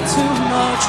too much.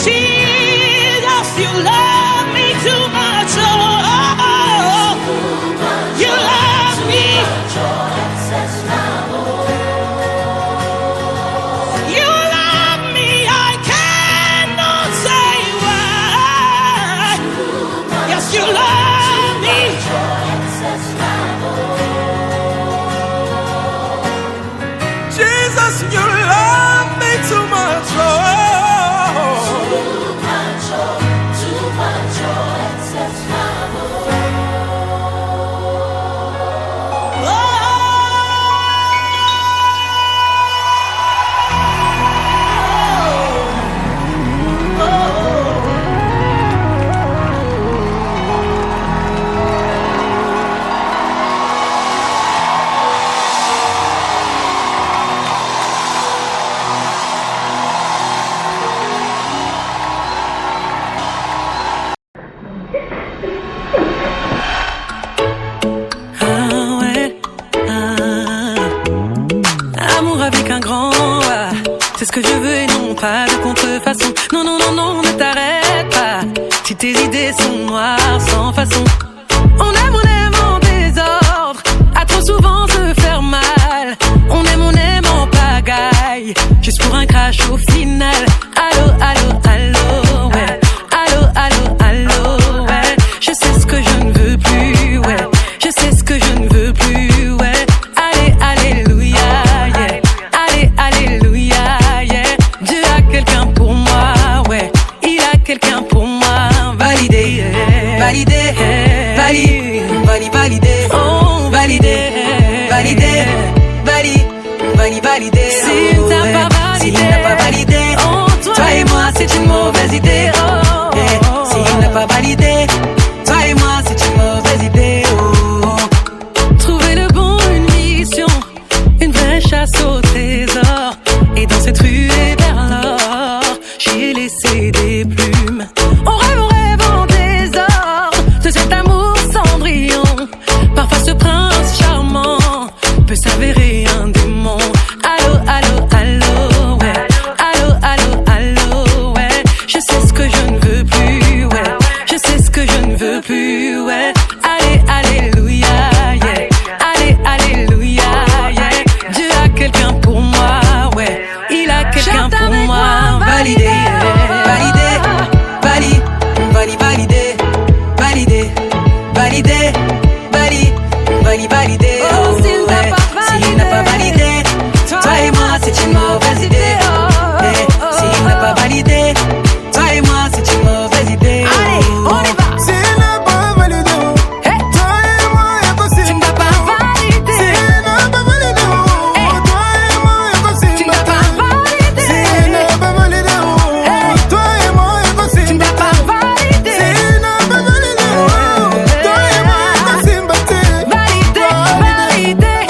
Jesus, you love me too much. Oh, you love me. You love me. I cannot say why. Yes, you love me. Jesus, you love me too much. Oh. C'est ce que je veux et non pas de contrefaçon. Non, non, non, non, ne t'arrête pas. Si tes idées sont noires, sans façon. On aime en désordre. À trop souvent se faire mal. On aime en pagaille. Juste pour un crash au final. Allô, allô, allô, ouais. Allô, allô, allô, ouais. Je sais ce que je ne veux plus, ouais. Je sais ce que je ne veux plus, ouais. Allez, alléluia, yeah. Allez, alléluia. Quelqu'un pour moi, ouais, il a quelqu'un pour moi, validé, validé, validé, validé, oh, validé, validé, validé, s'il n'a pas validé, oh, toi et moi c'est une mauvaise idée, oh, s'il n'a pas validé, toi et moi c'est une mauvaise idée, oh. Trouver le bon, une mission, une vraie chasse au trésor, et dans cette rue vers l'or, j'ai laissé des plumes. On rêve en désordre de cet amour cendrillon. Parfois ce prince charmant peut s'avérer un démon. Allô, allô, allô, ouais. Allô, allô, allô, ouais. Je sais ce que je ne veux plus, ouais. Je sais ce que je ne veux plus, ouais. Allez, alléluia, yeah. Allez, alléluia, yeah. Dieu a quelqu'un pour moi, ouais. Il a quelqu'un pour moi, validé, validé, validé, validé, validé, validé, validé, validé, oh, s'il n'a pas validé, toi et moi c'est une mauvaise idée, s'il n'a pas validé, toi et moi c'est une mauvaise idée, allez, on y va. S'il n'a pas validé, toi et moi est possible. Tu n'as pas validé. S'il n'a pas validé, toi et moi est possible. Tu n'as pas validé. S'il n'a pas validé, toi et moi est possible. Tu n'as pas validé. S'il n'a pas validé, toi et moi est possible. Validé, validé, validé,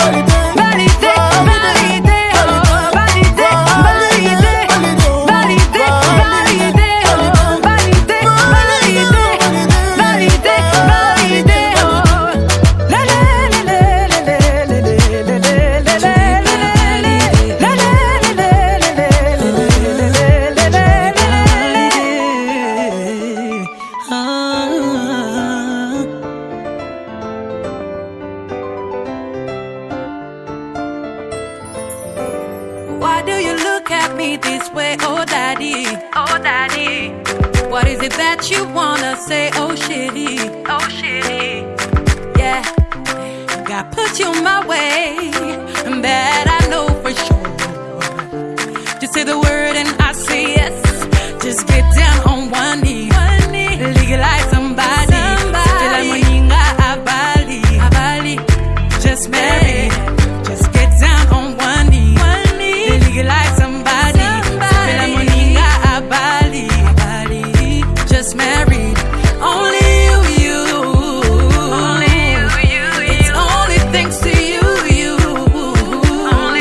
validé, validé, validé, Why do you look at me this way, oh daddy? Oh daddy. What is it that you wanna say, oh shitty? Oh shitty. Yeah, God put you my way, and that I know for sure. Just say the word and I say yes. Just get down on one knee. Legalize somebody. C'était la moninga à Bali. Just marry. Just get down on one knee. Legalize somebody. C'était la moninga à Bali. Just married. Only you. Only you. It's only thanks to you. Only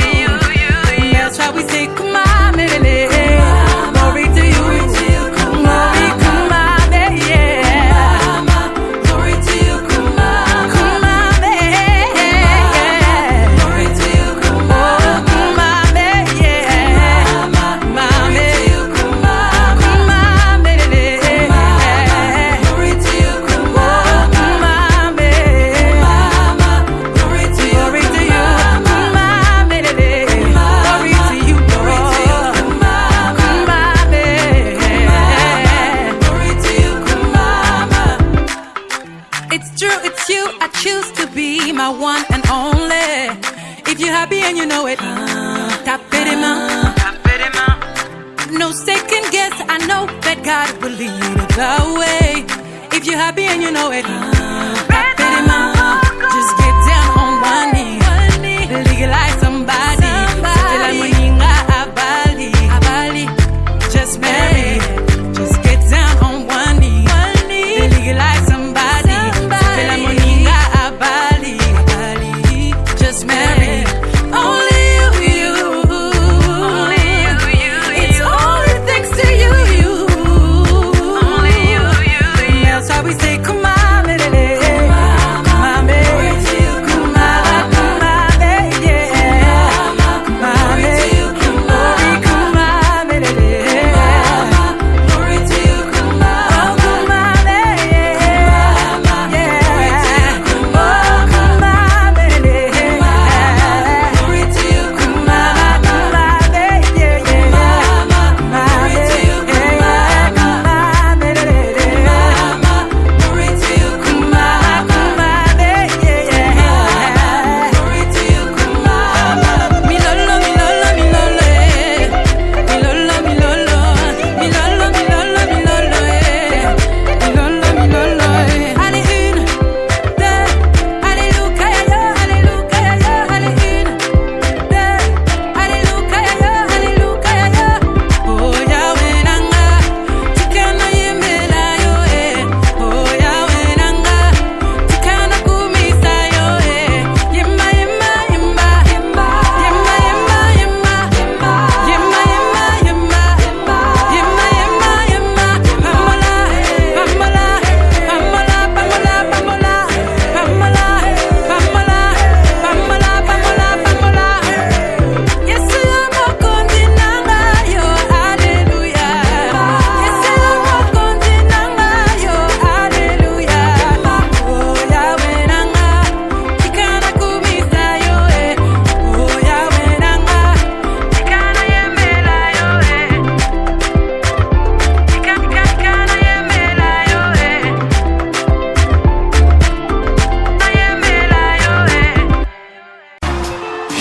and you know it. Tapez les mains. No second guess, I know that God will lead the way. If you're happy and you know it. Tapez les mains. Just get down on one knee. Legalize somebody. C'était la moninga à Bali. Just marry. Just get down on one knee. Legalize somebody. C'était la moninga à Bali. Just marry. Only you. It's only thanks to you. That's how we say, come on, baby. Come on, baby. Come on, baby. Yeah. Come on, baby. Come on, baby. Glory to you, come on. Oh, come on, baby. Yeah. Oh, come on, baby. Glory to you, come on, baby. Yeah. Come on, baby.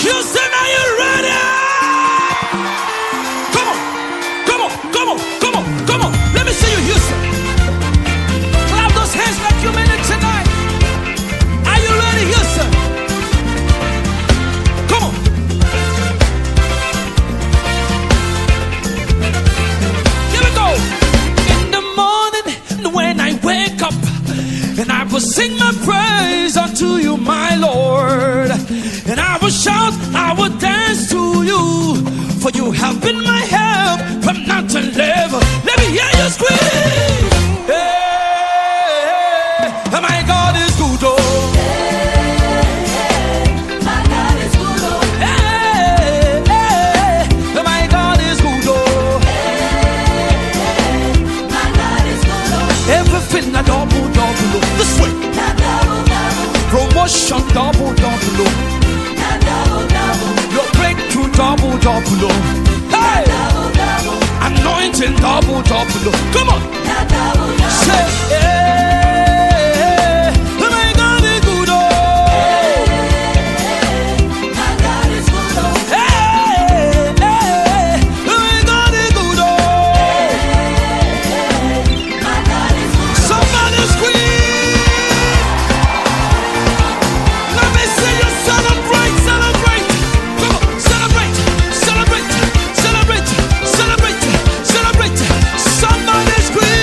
Houston, are you ready? Come on. Let me see you, Houston. Clap those hands like you mean it tonight. Are you ready, Houston? Come on. Here we go. In the morning, when I wake up, and I will sing my praise unto you, my Lord. And I will shout, I will dance to you, for you have been my help from mountain level. Let me hear you scream. Hey, my God is good, oh. My God is good, oh. Hey, my God is good, oh. My God is good, oh. Everything a double, oh. This way. Promotion double, oh. Your breakthrough double, oh. Hey, anointing double, oh. Come on. Say, hey, my God is good, oh. My God is good, oh. Hey, my God is good, oh. My God is good, oh. Somebody scream. Let me see you celebrate. Come on, celebrate. Somebody scream.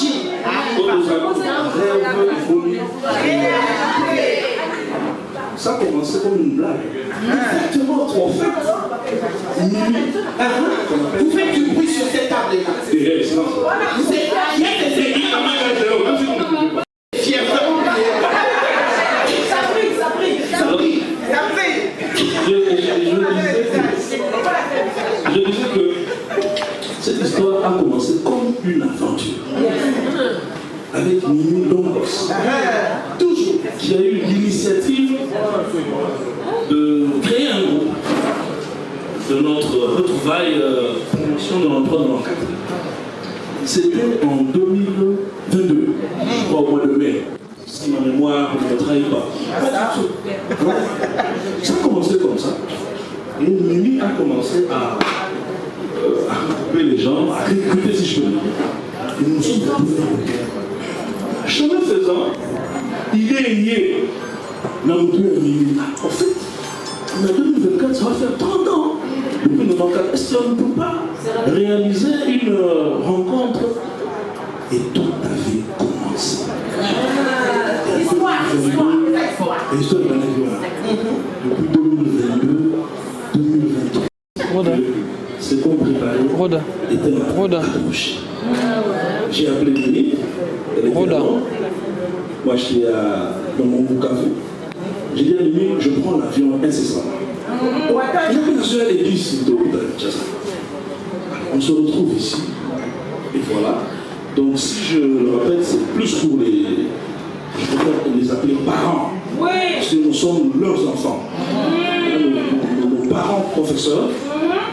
Gigi. Ça a commencé comme une blague. Exactement, En fait, vous faites du bruit sur cette table-là. c'est réel, c'est Vous êtes fiers vraiment. Ça brille. Je disais que cette histoire a commencé comme une aventure. Avec Mimi Dongos, toujours, qui a eu l'initiative de créer un groupe de notre retrouvaille promotion de l'emploi dans l'encadrement. C'était en 2022, je crois au mois de mai, si ma mémoire ne me trahit pas. Pas du tout. Ça a commencé comme ça. Et Mimi a commencé à recruter les gens, à recruter si je peux dire. Et nous sommes devenus. Chemin faisant, il est lié. En fait, en 2024, ça va faire 30 ans. Depuis 94, est-ce qu'on ne peut pas réaliser une rencontre et tout avait commencé. L'histoire de la Nigeria. Depuis 2022, 2023. C'est qu'on préparait était ma approche. J'ai appelé Mimi. Moi, j'étais dans mon café. J'ai dit à Mimi, je prends l'avion incessamment. Je suis à l'église de Kinshasa. On se retrouve ici. Et voilà. Donc, si je le répète, c'est plus pour je peux les appeler parents. Parce que nous sommes leurs enfants. Nos parents professeurs.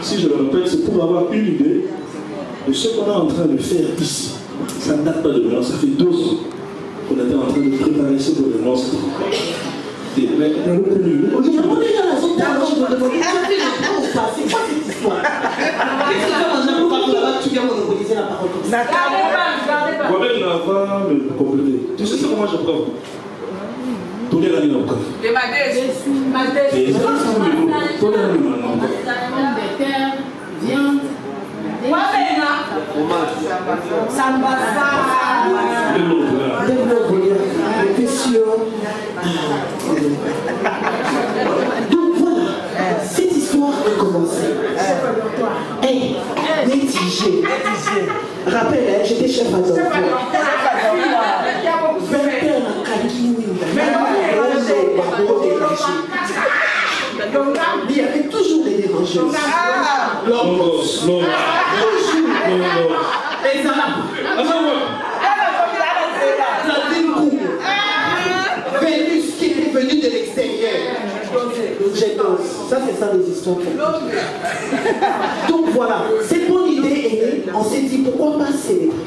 Si je le répète, c'est pour avoir une idée de ce qu'on est en train de faire ici. Ça ne date pas de maintenant, ça fait 2 ans qu'on était en train de préparer ce événement. Mais on a reconnu. On a déjà la zone d'argent, je me demande, c'est quoi cette histoire? Qu'est-ce que tu as mangé là-bas, tu viens monopoliser la parole comme ça? Moi-même, je n'ai pas me compléter. Tu sais comment je prends? Tourner la ligne au café. Et ma dette. Et ça, c'est tourner la ligne au café. Viande. Donc voilà, cette histoire a commencé. Mitigé. Rappelle, j'étais chef à d'enfant. Il y avait toujours des dérangeurs. Vénus qui était venue de l'extérieur. Ça, c'est ça les histoires. Donc voilà, cette bonne idée est née. On s'est dit pourquoi pas célébrer.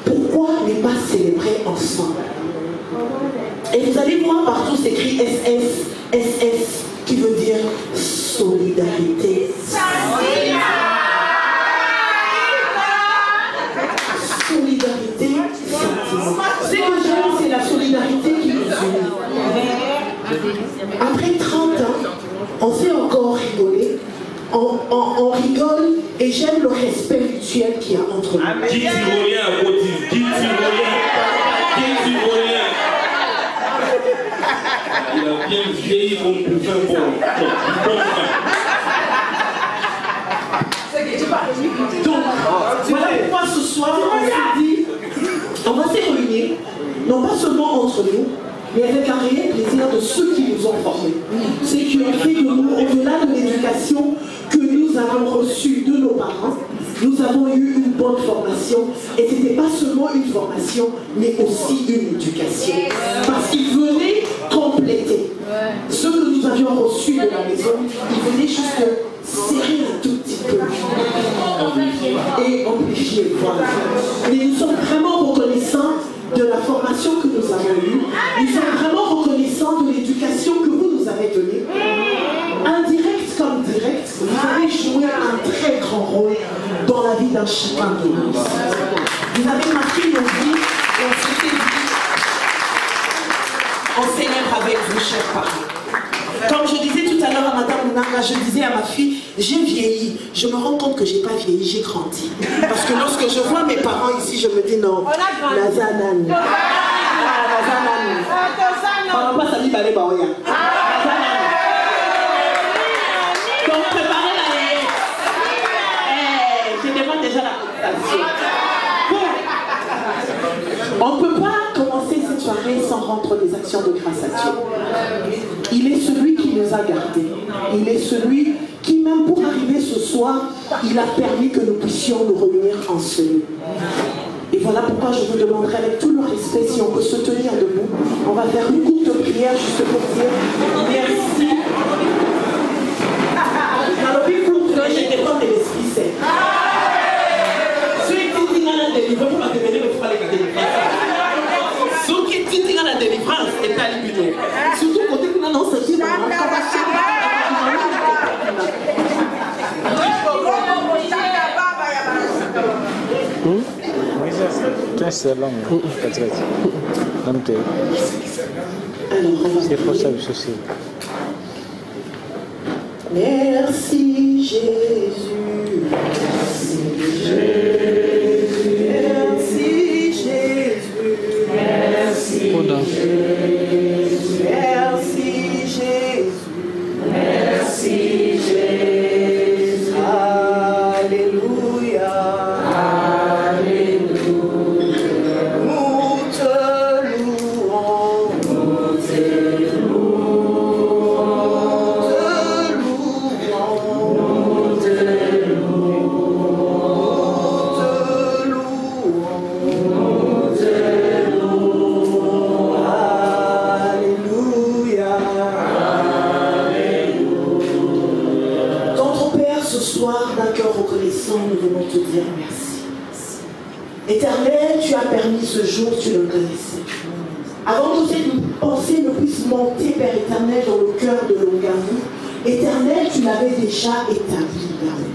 Pourquoi ne pas célébrer ensemble? Et vous allez voir partout s'écrit SS, SS, qui veut dire solidarité. Solidarité, sentiment. Ce que j'aime, c'est la solidarité qui nous unit. Après 30 ans, on s'est encore rigolé. On rigole et j'aime le respect mutuel qu'il y a entre nous. Qui Tyrolien à côté? Qui Tyrolien? Il a bien vieilli comme le vin bon. Donc, voilà pourquoi ce soir, on s'est dit, on va se réunir, non pas seulement entre nous, mais avec un réel plaisir de ceux qui nous ont formés. Ceux qui ont fait de nous, au-delà de l'éducation que nous avons reçue de nos parents, nous avons eu une bonne formation. Et ce n'était pas seulement une formation, mais aussi une éducation. Parce qu'ils venaient compléter ce que nous avions reçu de la maison. Ils venaient juste serrer un tout petit peu. Et amplifier. Voilà. Mais nous sommes vraiment reconnaissants de la formation que nous avons eue. Nous sommes vraiment reconnaissants de l'éducation que vous nous avez donnée. Indirect comme direct, vous avez joué un très grand rôle dans la vie d'un chacun de nous. Vous avez marqué nos vies et on s'était dit, on célèbre avec vous, chers parents. Comme je disais tout à l'heure à Madame Mounanga, je disais à ma fille, J'ai vieilli. Je me rends compte que j'ai pas vieilli, j'ai grandi. Parce que lorsque je vois mes parents ici, je me dis non. Nazanan. On va pas salir par les baoya. Donc préparez la lettre. Je demande déjà la consultation. On ne peut pas commencer cette soirée sans rendre des actions de grâce à Dieu. Il est celui qui nous a gardés. Il est celui qui, même pour arriver ce soir, il a permis que nous puissions nous réunir en ce lieu. Et voilà pourquoi je vous demanderai avec tout le respect, si on peut se tenir debout, on va faire une courte prière juste pour dire merci. Dans le plus court, je dépends de l'Esprit Saint. Ceux qui disent la délivrance, pour la devenir, il ne faut pas les garder. Ceux qui disent la délivrance, c'est à l'immunité. Surtout côté que nous n'avons pas senti, on va merci Jésus. Merci Jésus. Merci Jésus. Merci Jésus. Merci Jésus. Merci Jésus. Alléluia. Nous venons te dire merci. Éternel, tu as permis ce jour, tu le connaissais. Avant que cette pensée ne puisse monter, Père éternel, dans le cœur de Longarou, éternel, tu l'avais déjà établi, Yahweh.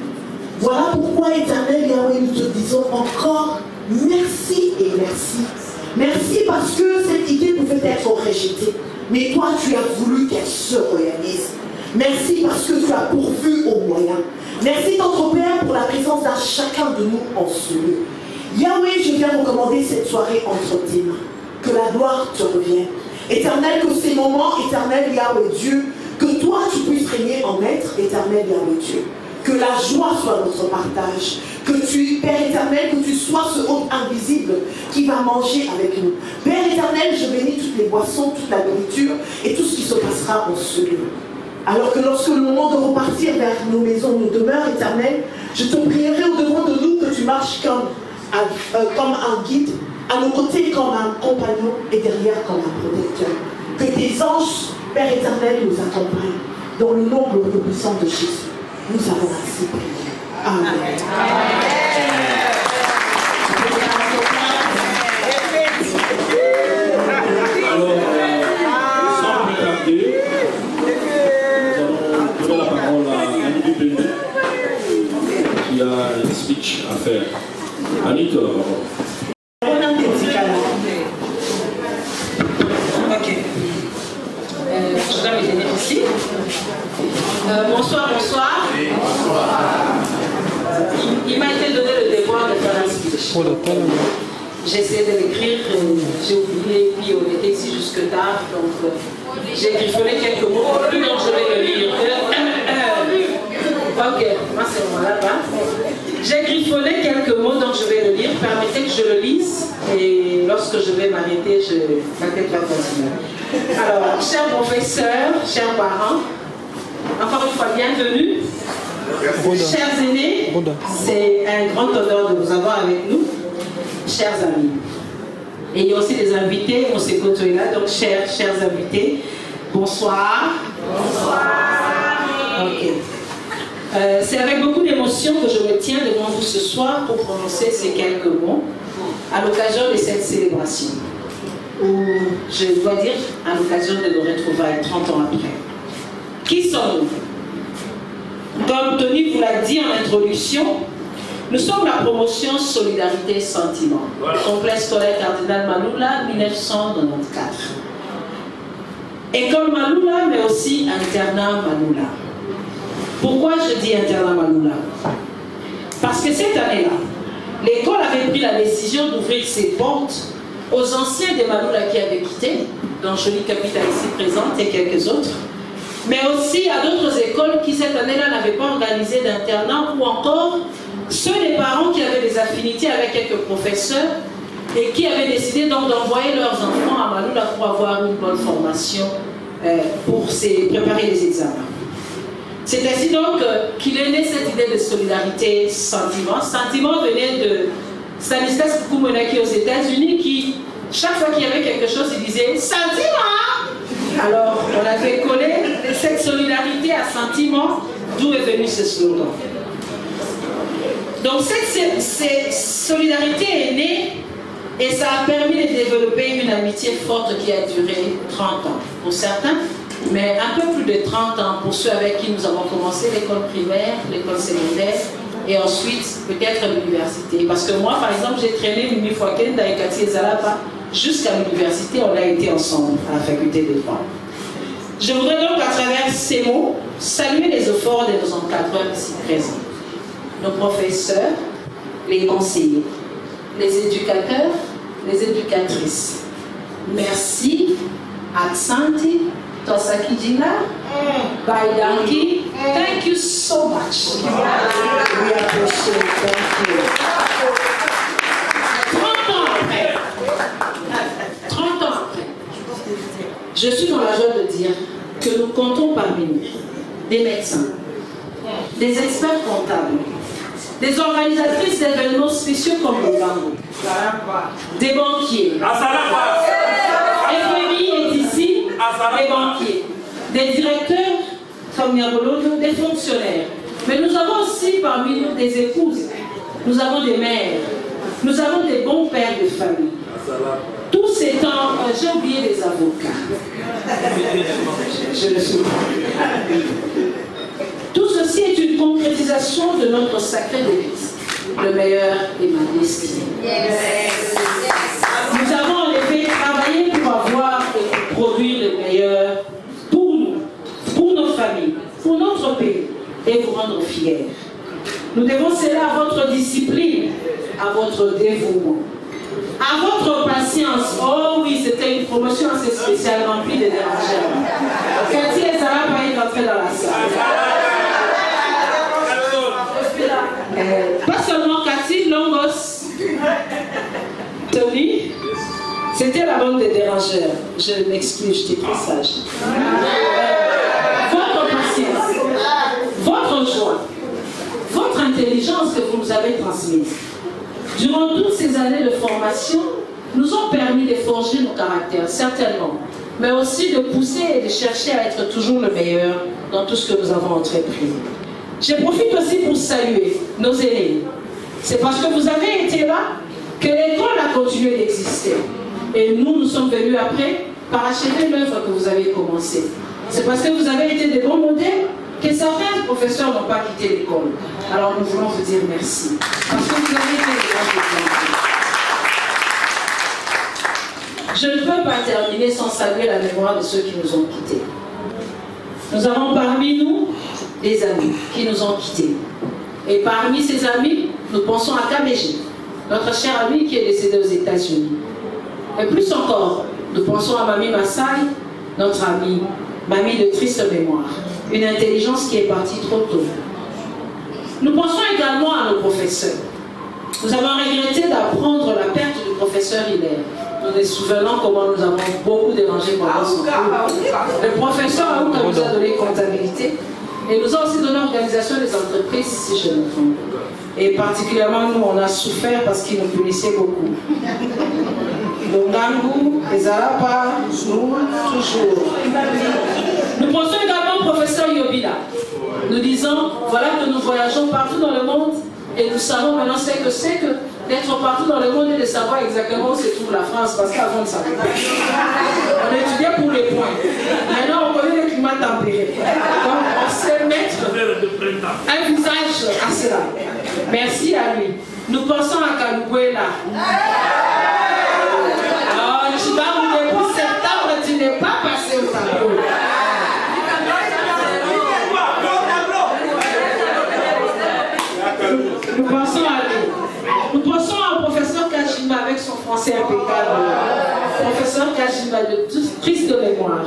Voilà pourquoi, éternel, Yahweh, nous te disons encore merci et merci. Merci parce que cette idée pouvait être rejetée. Mais toi, tu as voulu qu'elle se réalise. Merci parce que tu as pourvu aux moyens. Merci notre Père pour la présence d'un chacun de nous en ce lieu. Yahweh, je viens recommander cette soirée entre tes mains. Que la gloire te revienne. Éternel, que ces moments, éternel Yahweh Dieu, que toi tu puisses régner en maître, éternel Yahweh Dieu. Que la joie soit notre partage. Que tu, Père éternel, que tu sois ce hôte invisible qui va manger avec nous. Père éternel, je bénis toutes les boissons, toute la nourriture et tout ce qui se passera en ce lieu. Alors que lorsque le moment de repartir vers nos maisons, nos demeures éternelles, je te prierai au-devant de nous que tu marches comme un guide, à nos côtés comme un compagnon et derrière comme un protecteur. Que tes anges, Père éternel, nous accompagnent. Dans le nom glorieux puissant de Jésus, nous avons ainsi prié. Amen. Alors, sans plus tarder, nous allons donner la parole à Annie Béné qui a un speech à faire. Annie, tu as la parole. Ok. Je dois me tenir ici. Bonsoir, bonsoir. Il m'a été donné le devoir de faire un speech. J'ai essayé de l'écrire, j'ai oublié, puis on était ici jusque tard, donc j'ai griffonné quelques mots, plus donc je vais le lire. Ok, moi c'est moi là-bas. J'ai griffonné quelques mots, donc je vais le lire. Permettez que je le lise, et lorsque je vais m'arrêter, ma tête va continuer. Alors, chers professeurs, chers parents, encore une fois, bienvenue. Chers aînés, c'est un grand honneur de vous avoir avec nous. Chers amis. Et il y a aussi des invités, on s'est côtoyés là, donc chers invités, bonsoir. Bonsoir. Ok. C'est avec beaucoup d'émotion que je me tiens devant vous ce soir pour prononcer ces quelques mots à l'occasion de cette célébration. Ou, je dois dire, à l'occasion de nos retrouvailles 30 ans après. Qui sommes-nous? Comme Tony vous l'a dit en introduction, nous sommes la promotion Solidarité Sentiment, complexe scolaire Cardinal Maloula, 1994. École Maloula, mais aussi internat Maloula. Pourquoi je dis internat Maloula? Parce que cette année-là, l'école avait pris la décision d'ouvrir ses portes aux anciens des Maloula qui avaient quitté, dont Jolie Capitale ici présente et quelques autres, mais aussi à d'autres écoles qui cette année-là n'avaient pas organisé d'internat, ou encore ceux des parents qui avaient des affinités avec quelques professeurs et qui avaient décidé donc d'envoyer leurs enfants à Maloula pour avoir une bonne formation pour préparer les examens. C'est ainsi donc qu'il est né cette idée de solidarité sentiment. Sentiment venait de Stanislas Koumonaki aux États-Unis qui, chaque fois qu'il y avait quelque chose, il disait sentiment. Alors, on avait collé cette solidarité à sentiment, d'où est venu ce slogan. Donc, cette solidarité est née et ça a permis de développer une amitié forte qui a duré 30 ans pour certains, mais un peu plus de 30 ans pour ceux avec qui nous avons commencé l'école primaire, l'école secondaire et ensuite peut-être l'université. Parce que moi, par exemple, j'ai traîné Mimi Fouaken d'Aïkati et Zalapa jusqu'à l'université, on a été ensemble à la faculté des droits. Je voudrais donc à travers ces mots saluer les efforts de nos encadreurs ici présents, nos professeurs, les conseillers, les éducateurs, les éducatrices. Merci, Aksanti, Tosaki Dina, Baidanki, thank you so much. We appreciate it, thank you. 30 ans après, je suis dans la joie de dire que nous comptons parmi nous des médecins, des experts comptables, des organisatrices d'événements spéciaux comme le Bango, des banquiers. FMI est ici, des banquiers, des directeurs comme Niabolodo, des fonctionnaires. Mais nous avons aussi parmi nous des épouses, nous avons des mères, nous avons des bons pères de famille. Tous ces temps, j'ai oublié les avocats. Je le souviens. Tout ceci est une concrétisation de notre sacré devise. Le meilleur est ma destinée. Nous avons en effet travaillé pour avoir et pour produire le meilleur pour nous, pour nos familles, pour notre pays et vous rendre fiers. Nous devons cela à votre discipline, à votre dévouement, à votre patience. Oh oui, c'était une promotion assez spéciale remplie de dérangeurs. Cathy et Sarah vont entrer dans la salle. Pas seulement Cathy, Longos, Tony, c'était la bande des dérangeurs. Je m'excuse, j'étais très sage. Votre patience, votre joie, votre intelligence que vous nous avez transmise, durant toutes ces années de formation, nous ont permis de forger nos caractères, certainement, mais aussi de pousser et de chercher à être toujours le meilleur dans tout ce que nous avons entrepris. Je profite aussi pour saluer nos aînés. C'est parce que vous avez été là que l'école a continué d'exister. Et nous sommes venus après parachever l'œuvre que vous avez commencée. C'est parce que vous avez été des bons modèles que certains professeurs n'ont pas quitté l'école. Alors nous voulons vous dire merci. Parce que vous avez été des grands exemples. Je ne peux pas terminer sans saluer la mémoire de ceux qui nous ont quittés. Nous avons parmi nous des amis qui nous ont quittés. Et parmi ces amis, nous pensons à Kamejé, notre cher ami qui est décédé aux États-Unis. Et plus encore, nous pensons à Mamie Massai, notre amie, mamie de triste mémoire, une intelligence qui est partie trop tôt. Nous pensons également à nos professeurs. Nous avons regretté d'apprendre la perte du professeur Hilaire. Nous nous souvenons comment nous avons beaucoup dérangé pendant son cours. Le professeur Aouka nous a donné comptabilité et nous a aussi donné organisation des entreprises, si je me trompe. Et particulièrement, nous, on a souffert parce qu'il nous punissait beaucoup. Longangu, Ezalapa, nous, toujours. Nous pensons également au professeur Yobila. Nous disons, voilà que nous voyageons partout dans le monde et nous savons maintenant ce que c'est que d'être partout dans le monde et de savoir exactement où se trouve la France, parce qu'avant, on ne savait pas. On étudiait pour les points. Maintenant, on connaît le climat tempéré. Donc, on sait mettre un visage à cela. Merci à lui. Nous pensons à Kalouguela. Alors, Chibaou, depuis septembre, tu n'es pas passé au tableau. français impeccable. Professeur Kajimba, de triste de mémoire.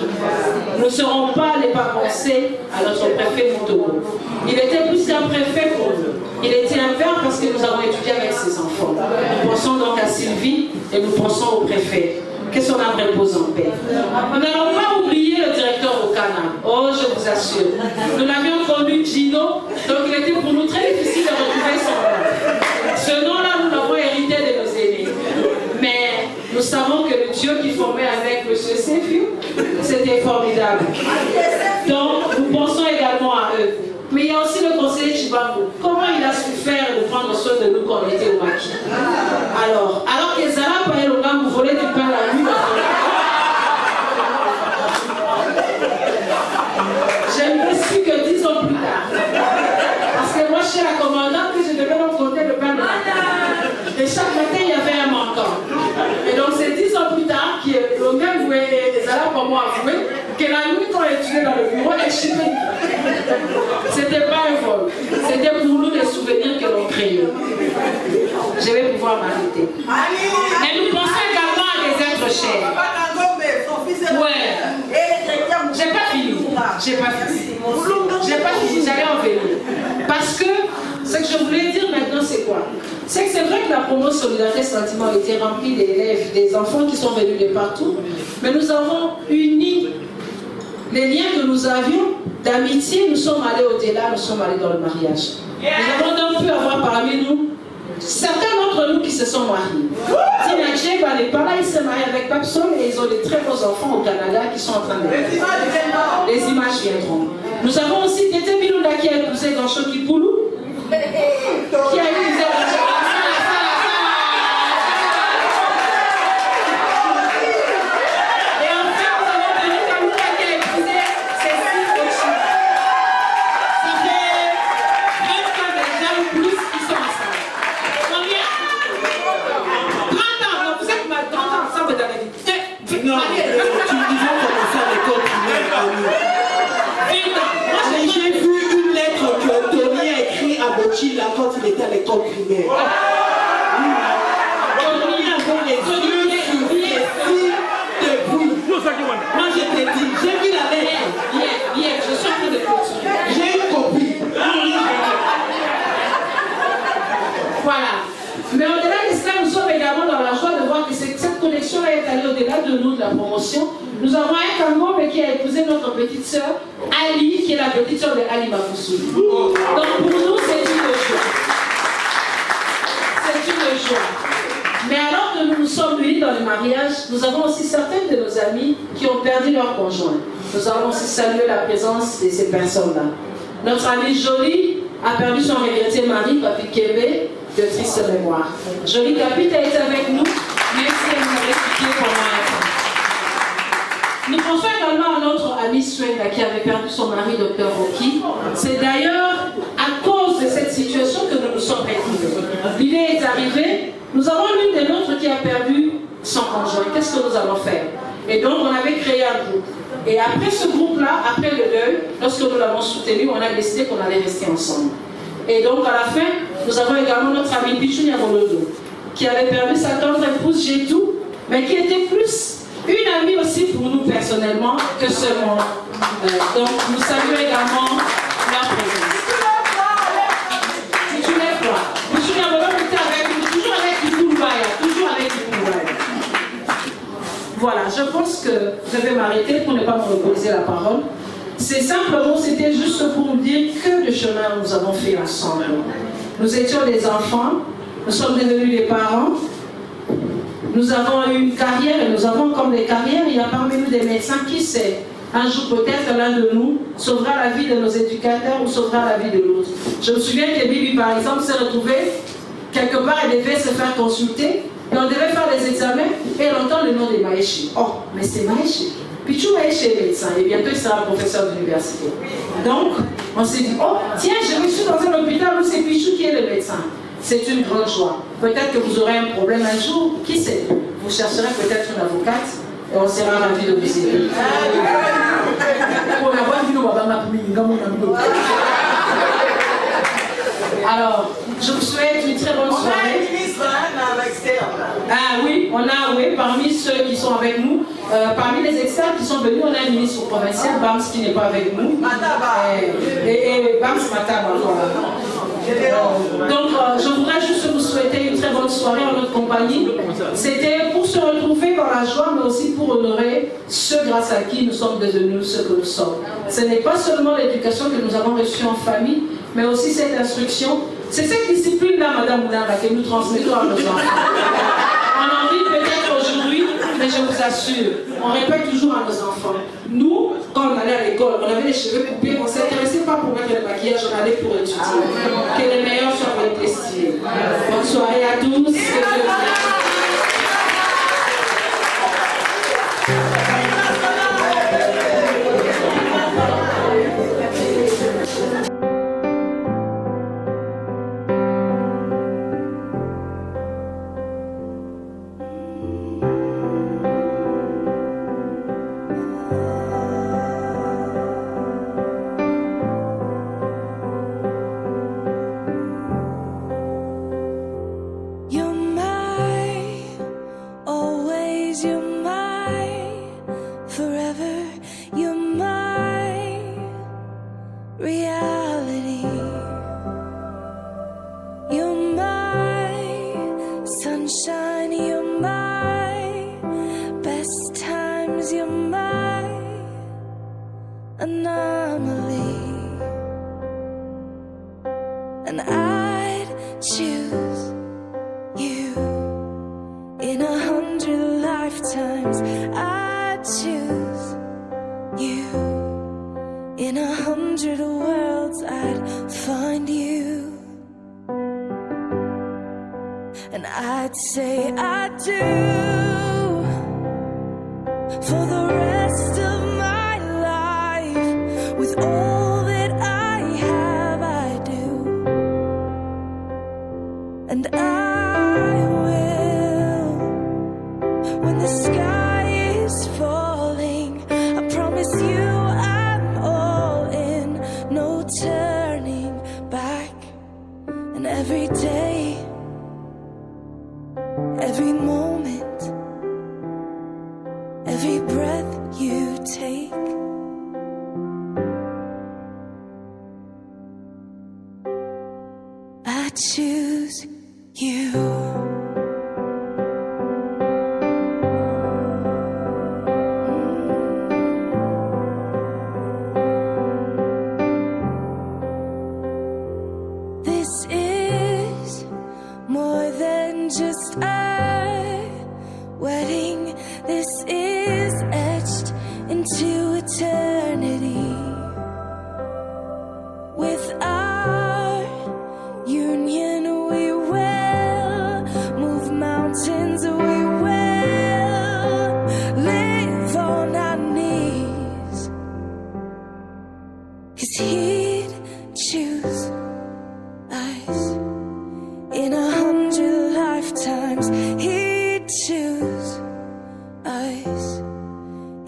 Nous ne serons pas les pas penser à notre préfet Montoro. Il était plus qu'un préfet pour nous. Il était un père parce que nous avons étudié avec ses enfants. Nous pensons donc à Sylvie et nous pensons au préfet. Que son âme repose en paix. Nous n'allons pas oublier le directeur au Canada. Oh, je vous assure. Nous l'avions connu, Gino, donc il était pour nous très difficile de retrouver son nom. Ce nom-là, nous l'avons hérité de nos aînés. Mais nous savons que le Dieu qui formait avec M. Sefiu, c'était formidable. Donc, nous pensons également à eux. Mais il y a aussi le conseiller Chibango. Comment il a su faire de prendre soin de nous quand on était au maquis? Alors que Zara Paelonga vous volait du pain la nuit. J'ai ne su que 10 ans plus tard. Parce que moi, chez la commandante, je devais leur compter le pain de matin. Et chaque matin, il y avait un manquant. Et donc, c'est 10 ans plus tard que le même Zara pour moi avoué que la nuit, quand elle étudiait dans le bureau, elle chipait. C'était pas un vol. C'était pour nous des souvenirs que l'on créait. Je vais pouvoir m'arrêter. Et nous pensons également à des êtres chers. Ouais. J'ai pas fini. J'allais en venir. Parce que ce que je voulais dire maintenant, c'est quoi? C'est que c'est vrai que la promo Solidarité Sentiment était remplie d'élèves, des enfants qui sont venus de partout. Mais nous avons uni les liens que nous avions d'amitié. Nous sommes allés au-delà, nous sommes allés dans le mariage. Nous avons donc pu avoir parmi nous certains d'entre nous qui se sont mariés. Tina Djeba n'est pas là, il s'est marié avec Papson et ils ont des très beaux enfants au Canada qui sont en train de... Les images viendront. Nous avons aussi Tété Bilounda qui a épousé Gancho Kipoulou, qui a épousé Gancho. Et enfin, nous avons Tony Kamouka qui a épousé Cécile Kochi. Ça fait 30 ans déjà ou plus qu'ils sont ensemble. Combien? 30 ans. Donc vous êtes 30 ans ensemble dans la vie. Non, tu disais commencer à l'école primaire. J'ai vu une lettre que Tony a écrite à Bochila quand il était à l'école primaire. Tony avait les yeux sur les filles depuis. Moi je t'ai dit, j'ai vu la lettre. Bien, je suis en train de continuer. J'ai une copie. Voilà. Mais au-delà de cela, nous sommes également dans la joie de voir que cette connexion est allée au-delà de nous, de la promotion. Nous avons un Kangombe qui a épousé notre petite sœur, Ali, qui est la petite sœur de Ali Maboussou. Donc pour nous, c'est une joie. C'est une joie. Mais alors que nous nous sommes unis dans le mariage, nous avons aussi certains de nos amis qui ont perdu leur conjoint. Nous allons aussi saluer la présence de ces personnes-là. Notre amie Jolie a perdu son regretté mari, Papi Kébé, de triste mémoire. Jolie Capite a été avec nous, même si elle nous avait expliqué pendant un temps. Nous pensons également à notre ami Swenda qui avait perdu son mari, Dr Rocky. C'est d'ailleurs à cause de cette situation que nous nous sommes retrouvés. L'idée est arrivée, nous avons l'une des nôtres qui a perdu son conjoint. Qu'est-ce que nous allons faire? Et donc on avait créé un groupe. Et après ce groupe-là, après le deuil, lorsque nous l'avons soutenu, on a décidé qu'on allait rester ensemble. Et donc à la fin, nous avons également notre ami Pichou Nyamolodo, qui avait perdu sa tendre épouse Jétou, mais qui était plus une amie aussi pour nous personnellement que seulement. Donc nous saluons également leur présence. Pichou Nyamolodo, Pichou Nyamolodo était avec nous, toujours avec du Kouloubaya, toujours avec du Kouloubaya. Voilà, je pense que je vais m'arrêter pour ne pas monopoliser la parole. C'est simplement, c'était juste pour vous dire que de chemin nous avons fait ensemble. Nous étions des enfants, nous sommes devenus des parents, nous avons eu une carrière et nous avons comme des carrières. Il y a parmi nous des médecins, qui sait, un jour peut-être l'un de nous sauvera la vie de nos éducateurs ou sauvera la vie de l'autre. Je me souviens que Bibi par exemple s'est retrouvée quelque part, elle devait se faire consulter et on devait faire des examens et elle entend le nom de Maïchi. Oh, mais c'est Maïchi. Pichou Maïchi est médecin et bientôt il sera professeur d'université. Donc, on s'est dit, oh, tiens, je suis dans un hôpital où c'est Pichou qui est le médecin. C'est une grande joie. Peut-être que vous aurez un problème un jour, qui sait? Vous chercherez peut-être une avocate et on sera ravis de vous aider. Alors, Je vous souhaite une très bonne soirée. Ah oui, parmi ceux qui sont avec nous, parmi les externes qui sont venus, on a un ministre provincial, Bams, qui n'est pas avec nous. Et Bams Mataba, voilà. Donc, je voudrais juste vous souhaiter une très bonne soirée en notre compagnie. C'était pour se retrouver dans la joie, mais aussi pour honorer ceux grâce à qui nous sommes devenus ce que nous sommes. Ce n'est pas seulement l'éducation que nous avons reçue en famille, mais aussi cette instruction. C'est cette discipline-là, Madame Mounara, que nous transmettons à nos enfants. On en rit peut-être aujourd'hui, mais je vous assure, on répète toujours à nos enfants. Nous, quand on allait à l'école, on avait les cheveux coupés, on ne s'intéressait pas pour mettre le maquillage, on allait pour étudier. Que les meilleurs soient destinés. Bonne soirée à tous.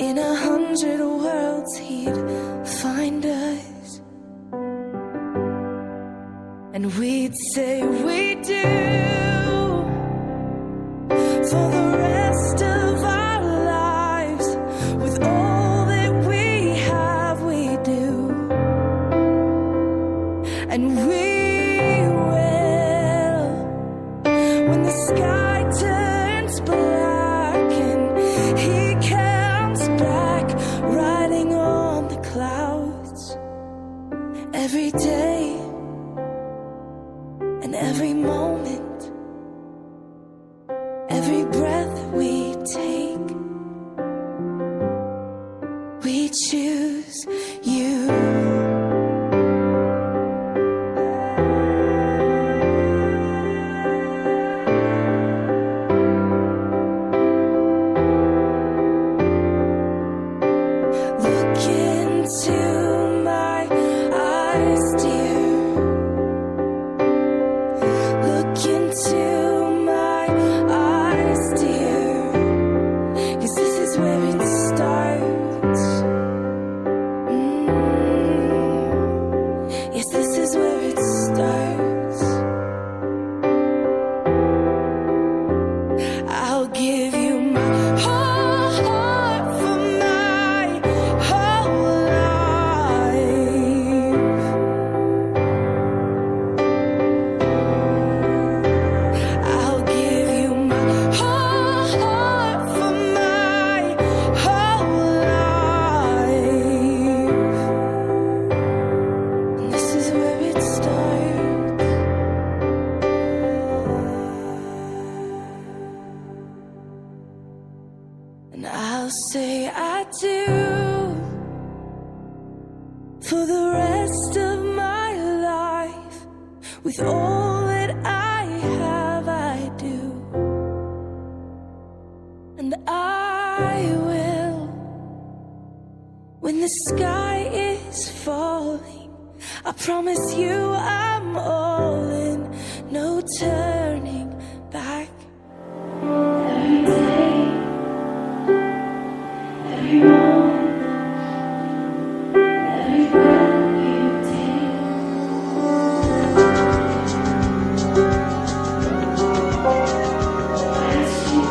In 100 worlds And I'll say I do. For the rest of my life, with all that I have, I do. And I will. When the sky is falling, I promise you I'm all in, no turning back. Every day, every moment, every breath you take. As you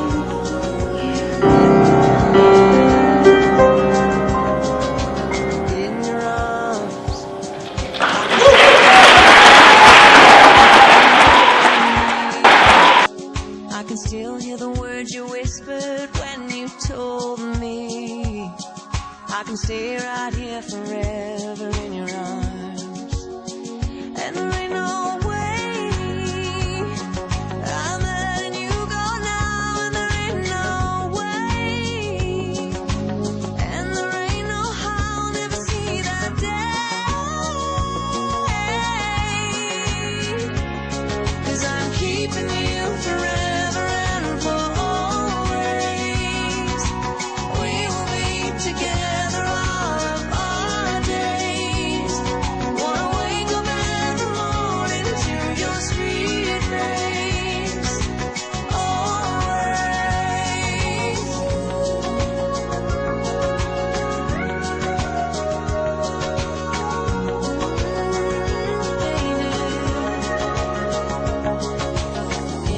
in your arms, I can still hear the words you whispered when you told me I can stay right here forever in your arms. And there ain't no way I'm letting you go now, and there ain't no way, and there ain't no how I'll never see that day. 'Cause I'm keeping you forever and for always. We will be together all of our days. Wanna wake up in the morning to your sweet face. Always.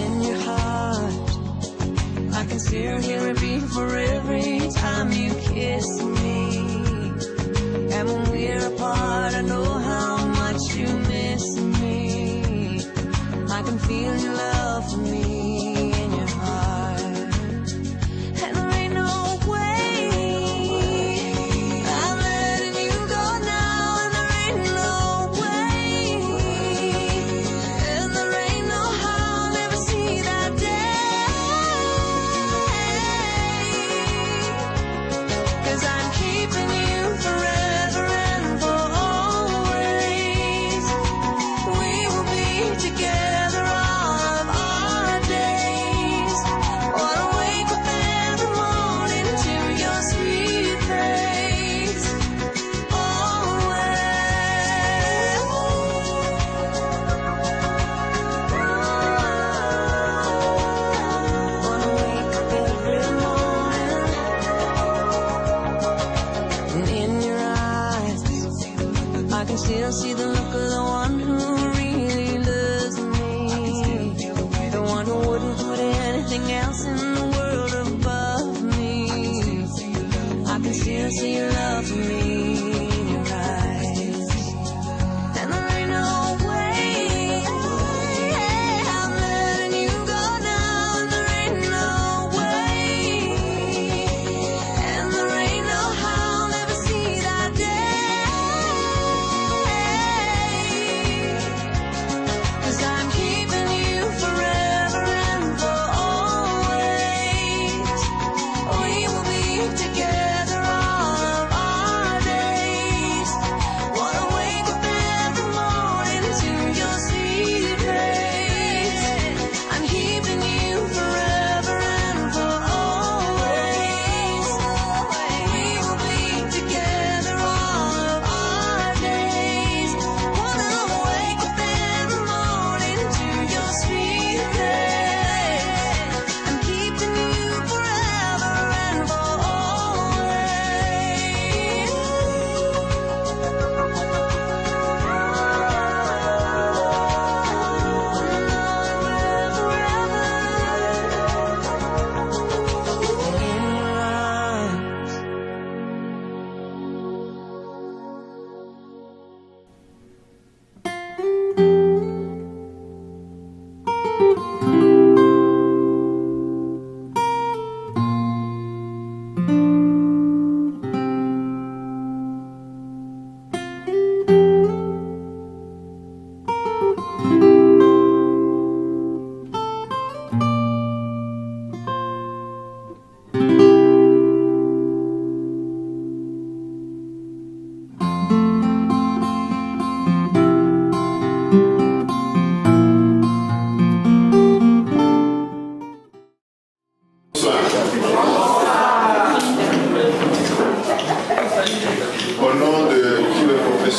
In your heart, I can still hear it beat for every time you kiss me. And when we're apart, I know how much you miss me. I can feel your love for me in your heart. And there ain't no way I'm letting you go now, and there ain't no way, and there ain't no how I'll never see that day. 'Cause I'm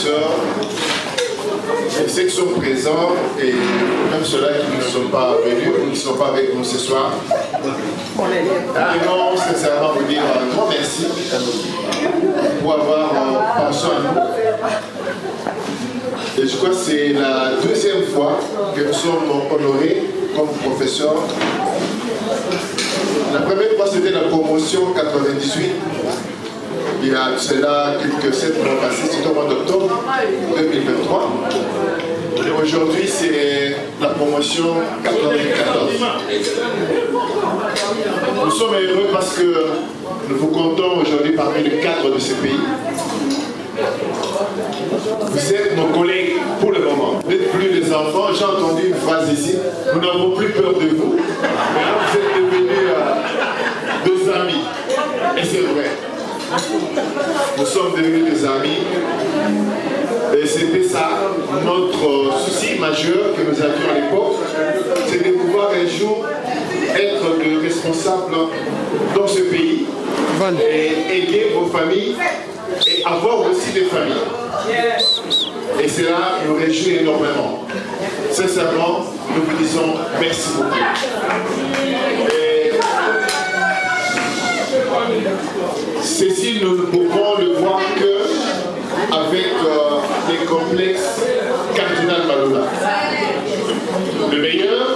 professeurs, et ceux qui sont présents et même ceux-là qui ne sont pas venus ou qui ne sont pas avec nous ce soir. Vraiment, sincèrement, vous dire un grand merci pour avoir pensé à nous. Et je crois que c'est la deuxième fois que nous sommes honorés comme professeurs. La première fois, c'était la promotion 98. Il y a cela quelques 7 mois passés, c'était au mois d'octobre 2023. Et aujourd'hui, c'est la promotion 94. Nous sommes heureux parce que nous vous comptons aujourd'hui parmi les cadres de ce pays. Vous êtes nos collègues pour le moment. Vous n'êtes plus des enfants. J'ai entendu une phrase ici. Nous n'avons plus peur de vous. Maintenant, vous êtes devenus des amis. Et c'est vrai. Nous sommes devenus des amis. Et c'était ça, notre souci majeur que nous avions à l'époque. C'est de pouvoir un jour être des responsables dans ce pays et aider vos familles et avoir aussi des familles. Et cela nous réjouit énormément. Sincèrement, nous vous disons merci beaucoup. Et ceci, nous ne pouvons le voir que avec les complexes Cardinal Malola. Le meilleur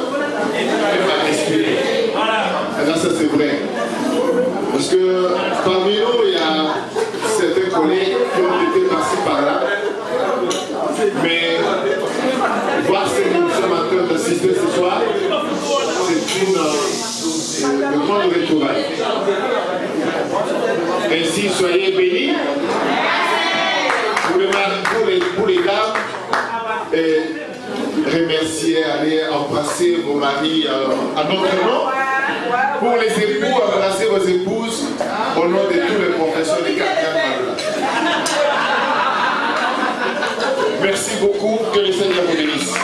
est pas respirer. Là, ça c'est vrai. Parce que parmi nous, il y a certains collègues qui ont été passés par là. Mais voir ces amateurs d'assister ce soir, c'est une grande retrouvaille. Ainsi, soyez bénis. Pour les dames, et remercier, aller embrasser vos maris à notre nom. Pour les époux, embrasser vos épouses au nom de tous les professeurs des Cardinal Malola. Merci beaucoup, que le Seigneur vous bénisse.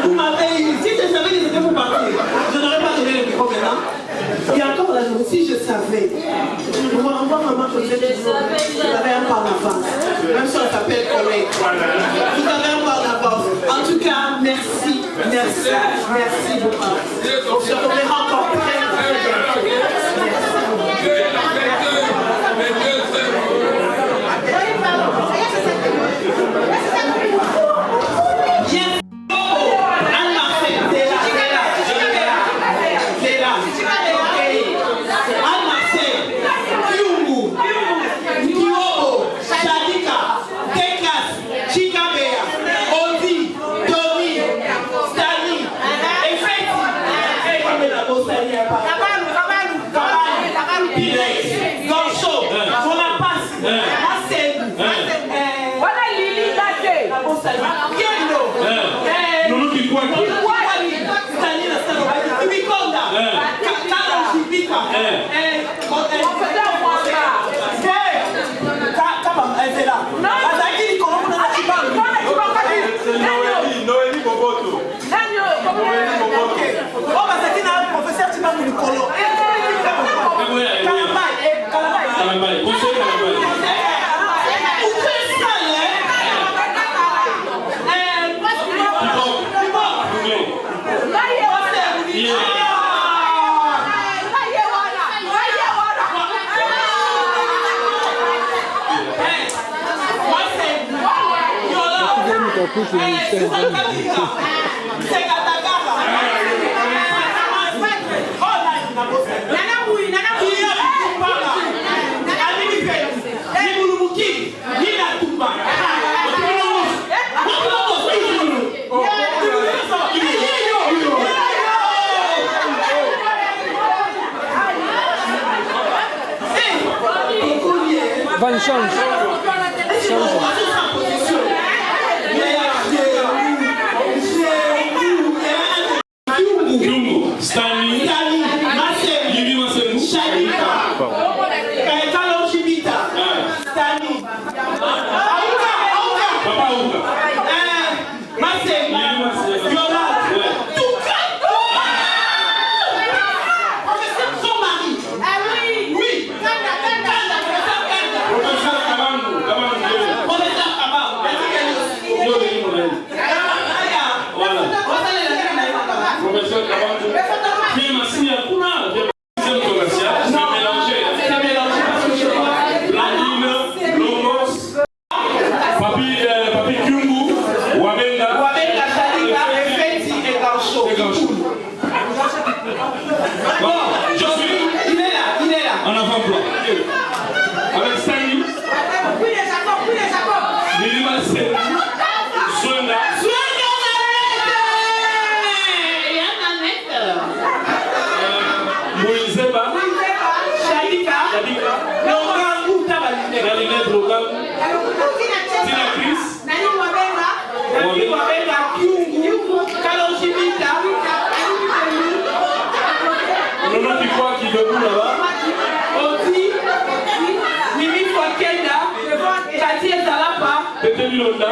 Vous m'avez eu, si je savais que c'était pour partir, je n'aurais pas donné le micro maintenant. Il y a encore la journée, si je savais, on va vraiment que vous avez un pas d'avance. Même si on s'appelle collègue. Vous avez un pas d'avance. En tout cas, merci, merci, merci beaucoup. On se reverra encore très bientôt. Van change. Stanley, Lili Maselou, Papa Ouka, Pikungu, Wabenga, Salika, Effetti et Gaucho. Bon, je suis. Il est là. En avant-plan. Avec Sani. Lili Massé. Swenda. Moïseba. Salika. Laurent Gouta. Galinette Rogam. Tina Chris. Nani Wabenga. Kyungu. Kalonjimita. Le nom du quoi qui debout là-bas. Oti. Mimi Kwakenda. Kati Ezalapa. Tete Milonda.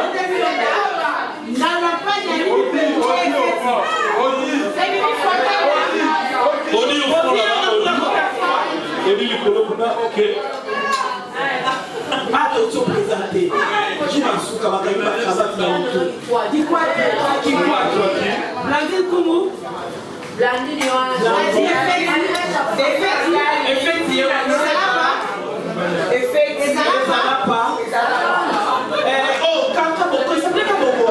Odi au fond là-bas. Odi Likolo Buna, ok. Pas d'auto-présenté. Qui m'a souka ma caille pas casat dans le tout. Dis quoi? Qui quoi? Blandine Koumou. Blandine Yohana. Effetti. Ezalapa. Oh, Kaka Boko. Il s'appelait Kaboko.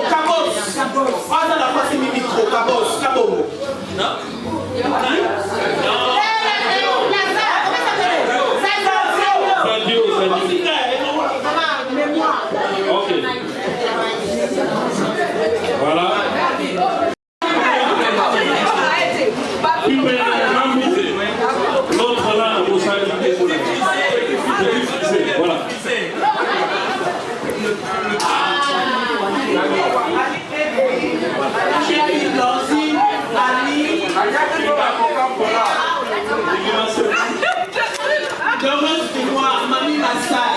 Kabos. Ah, dans la face, c'est mi micro. Kabos. Kabomo. Non? Ok. Voilà. L'autre là, vous savez, voilà. Dommage de moi, Mami Massai.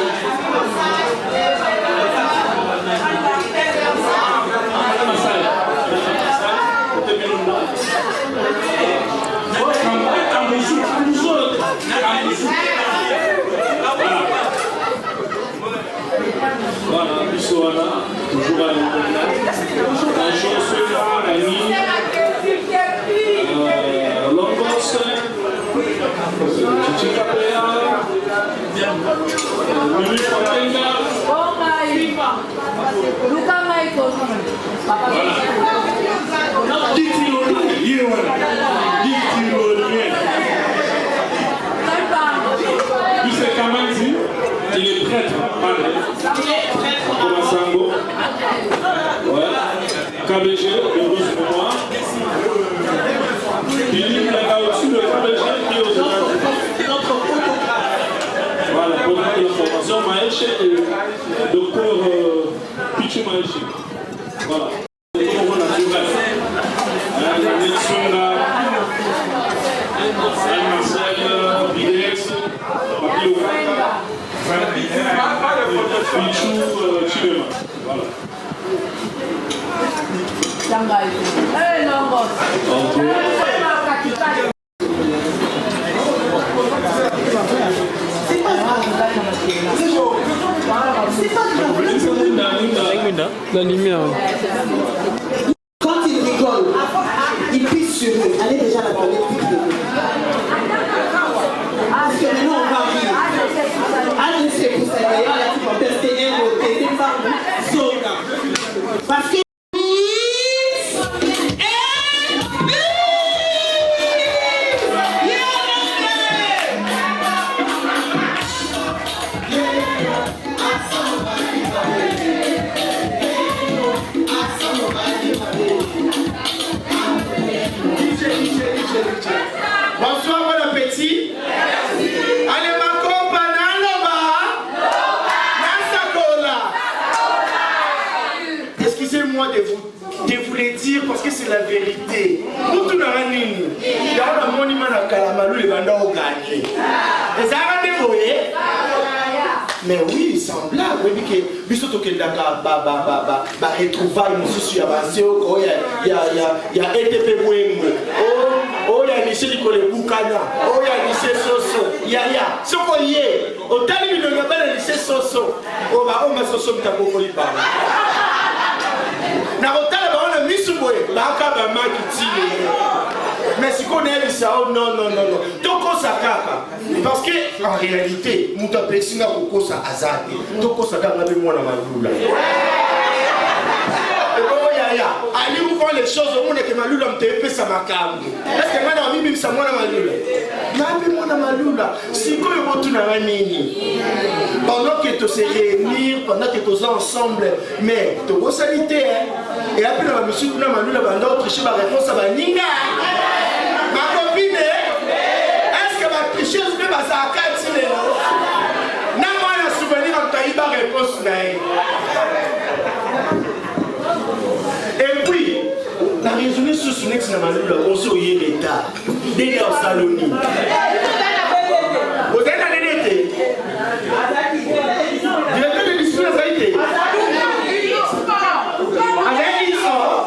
Voilà, Bissouana, toujours à l'intérieur. La chanson, Annie, Longos, Chichi Capéa, Mimi Fontenga. Monsieur Kamanzi, il est prêtre. Komasango. Ouais. KBG, le rouge pour moi. Il y a aussi le KBG qui est aux États-Unis. Voilà, pour la formation, Maëche et docteur Pichu Maëche. Voilà. La lumière. Quand il rigole, il pisse sur eux. Allez déjà la toilette. Parce que maintenant on va rire. Allez, c'est pour ça. D'ailleurs, là, tu peux tester un côté des femmes. Parce que bonsoir, bon appétit. Allez, ma compagne, excusez-moi de vous le dire parce que c'est la vérité. Nous tous nous nini. Il y a un monument à Kalamalou, les bandas ont gagné. Et ça a dévoyé. Mais oui, il semblable. Oui, que bisoto kendaka ba retrouvaille monsieur sur avancé. Oh, il y a ETP Bouembe. Oh, il y a Michel Nicole Boukana. Oh, il y a Michel Soso. Il y a ce qu'on y est. Au talib de Gabel, Michel Soso. Oh, bah, on m'a Soso Mtakokoli par. Na hôtel, bah, on a mis sous bois. Bah, on a mis Mais si on est ça, non. Donc on s'accapare. Parce que en réalité, nous avons personne qui ça azate. Donc on s'accapare avec moi dans ma doula. Allez vous voir les choses au monde que ma lula me fait ça macabre. Est-ce que moi dans la Bible ça moi dans ma lula? N'appelle moi dans ma lula. Si quand on retourne à la nini, pendant que tu se réunir, pendant que tu es ensemble, mais tu es salité et après dans la musique dans ma lula pendant autre chose ma réponse à ma ninga. Ma copine, est-ce que ma tricheuse ne va ça catine? Non moi la souvenir en taïba réponse naïe. Et puis, la raisonner sur ce next na malula, on se oye l'état. Dès en Saloni. Vous êtes à l'été. Directeur de l'histoire, ça a été. Avec l'histoire.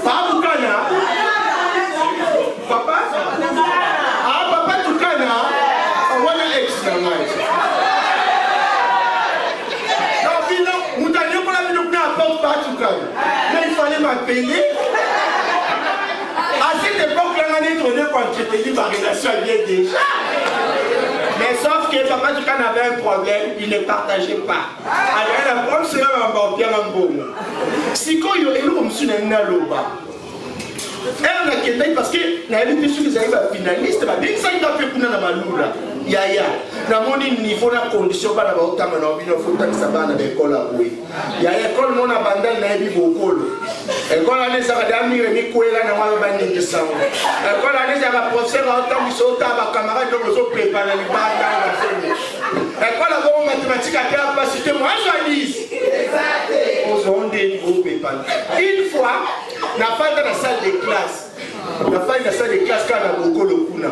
Pas Boukana. Papa. Ah, papa Boukana. On va le ex-namal. Mais il fallait m'appeler. À cette époque-là, on est tourné pour entretenir ma relation avec déjà. Mais sauf que papa du Can avait un problème, il ne partageait pas. Alors la preuve c'est un bon bien un bon. Si quand il y a eu comme si on a l'oba. Et on a quitté parce que la vie sur les arrivent à finaliste, bah bien ça il a fait pour la maloula. Yaya, na moni niveau na condition ba na ba otama na obino futa kisaba na école à oui. Yaya école mona bandal na ebi bokolo. École ale sa kadami remi kwela na wa ba ni kisango. École ale sa ka professeur otama sota ba camarade donc so préparer li ba na semi. École a mathématiques à capacité moi journaliste. Exact. Aux ondes niveau préparer. Une fois na fin de la salle de classe. La fin de la salle de classe quand on a beaucoup le kuna.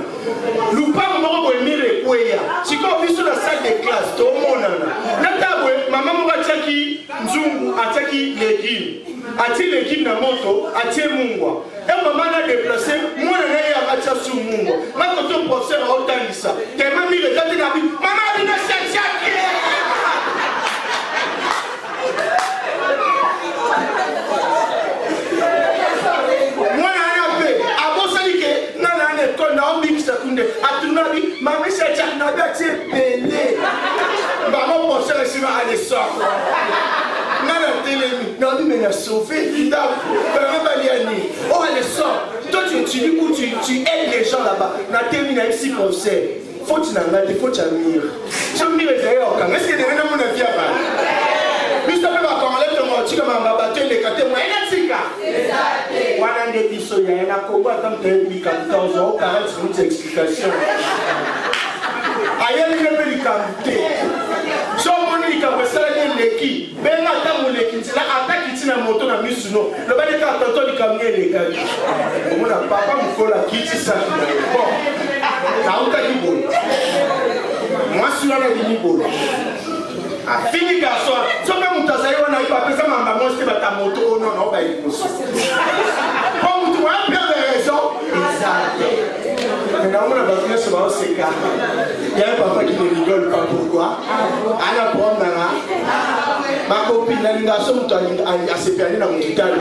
Lupa moko emire kweya. Si quand on vit sur la salle de classe, tout le monde na tabwe maman moko ataki nzungu ataki légumes. Ati légumes na moto, ati mungwa. Et maman a déplacé moi na ya atia sur mungwa. Ma quand on professeur a otangisa. Tellement mi regarde na bi. Maman a une scientifique. Quand on a mis ça kunde, à tout le monde, maman c'est déjà n'a pas été pelé. Maman pensait que c'est à l'essor. Nana télé, non mais il a sauvé, il a baliani. Oh elle sort. Toi tu dis où tu aides les gens là-bas. Na terminé ici comme ça. Faut tu n'as pas, faut tu admires. Tu me dis d'ailleurs quand est-ce que les gens n'ont pas fait? Juste après ma camarade de moi, tu comme un babatteur les catés moi il a tika. Voilà des bisous, il y a un combat comme tu dis 14 ans, 40 minutes d'explication. Ailleurs il ne peut les canter. Si on dit qu'il y a ça l'équipe, ben attends mon équipe, c'est là attaque qui tient la moto dans le suno. Le bas de quand tu camion les gars. On a papa mon cola qui tient ça. Bon, ça on t'a dit bon. Moi je suis là la vie bon. Ah, fini garçon. Si on a mon tasaï, on a eu pas ça maman c'était ta moto non bah il faut. Comme tu as bien raison. Exact. Maintenant on a besoin de se voir c'est calme. Il y a un papa qui ne rigole pas pourquoi. Ana prendre ma copine la garçon a se perdu dans mon vital.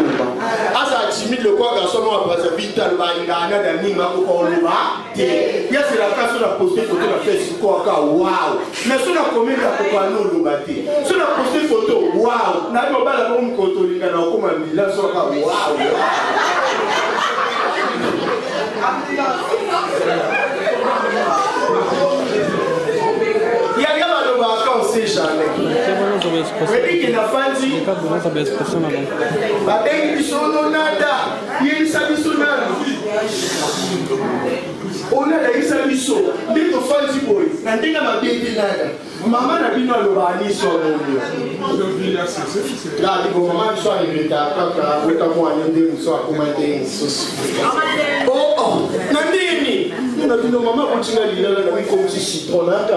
Asa timide le quoi garçon on va passer vital ba ngana da ni ma ko le ba. Il y a c'est la façon de poster photo na Facebook quoi waouh. Mais sur la commune la ko no lo ba te. Sur la poster photo waouh. Na mo ba la ko ko to linga na ko ma mila so ka waouh. Il y a bien le vacances, c'est jamais. Oui, qui n'a pas dit. Il sont nada. Il s'habille sur nada. On a des sabiso. Mais le fancy boy. N'andika ma baby nada. Maman n'a bien le bani sur le. Là, il faut maman soit une étape. Quand on a moi un deux soit commandé. Oh, Nandini. Nous avons une maman continue à lire là comme si citron là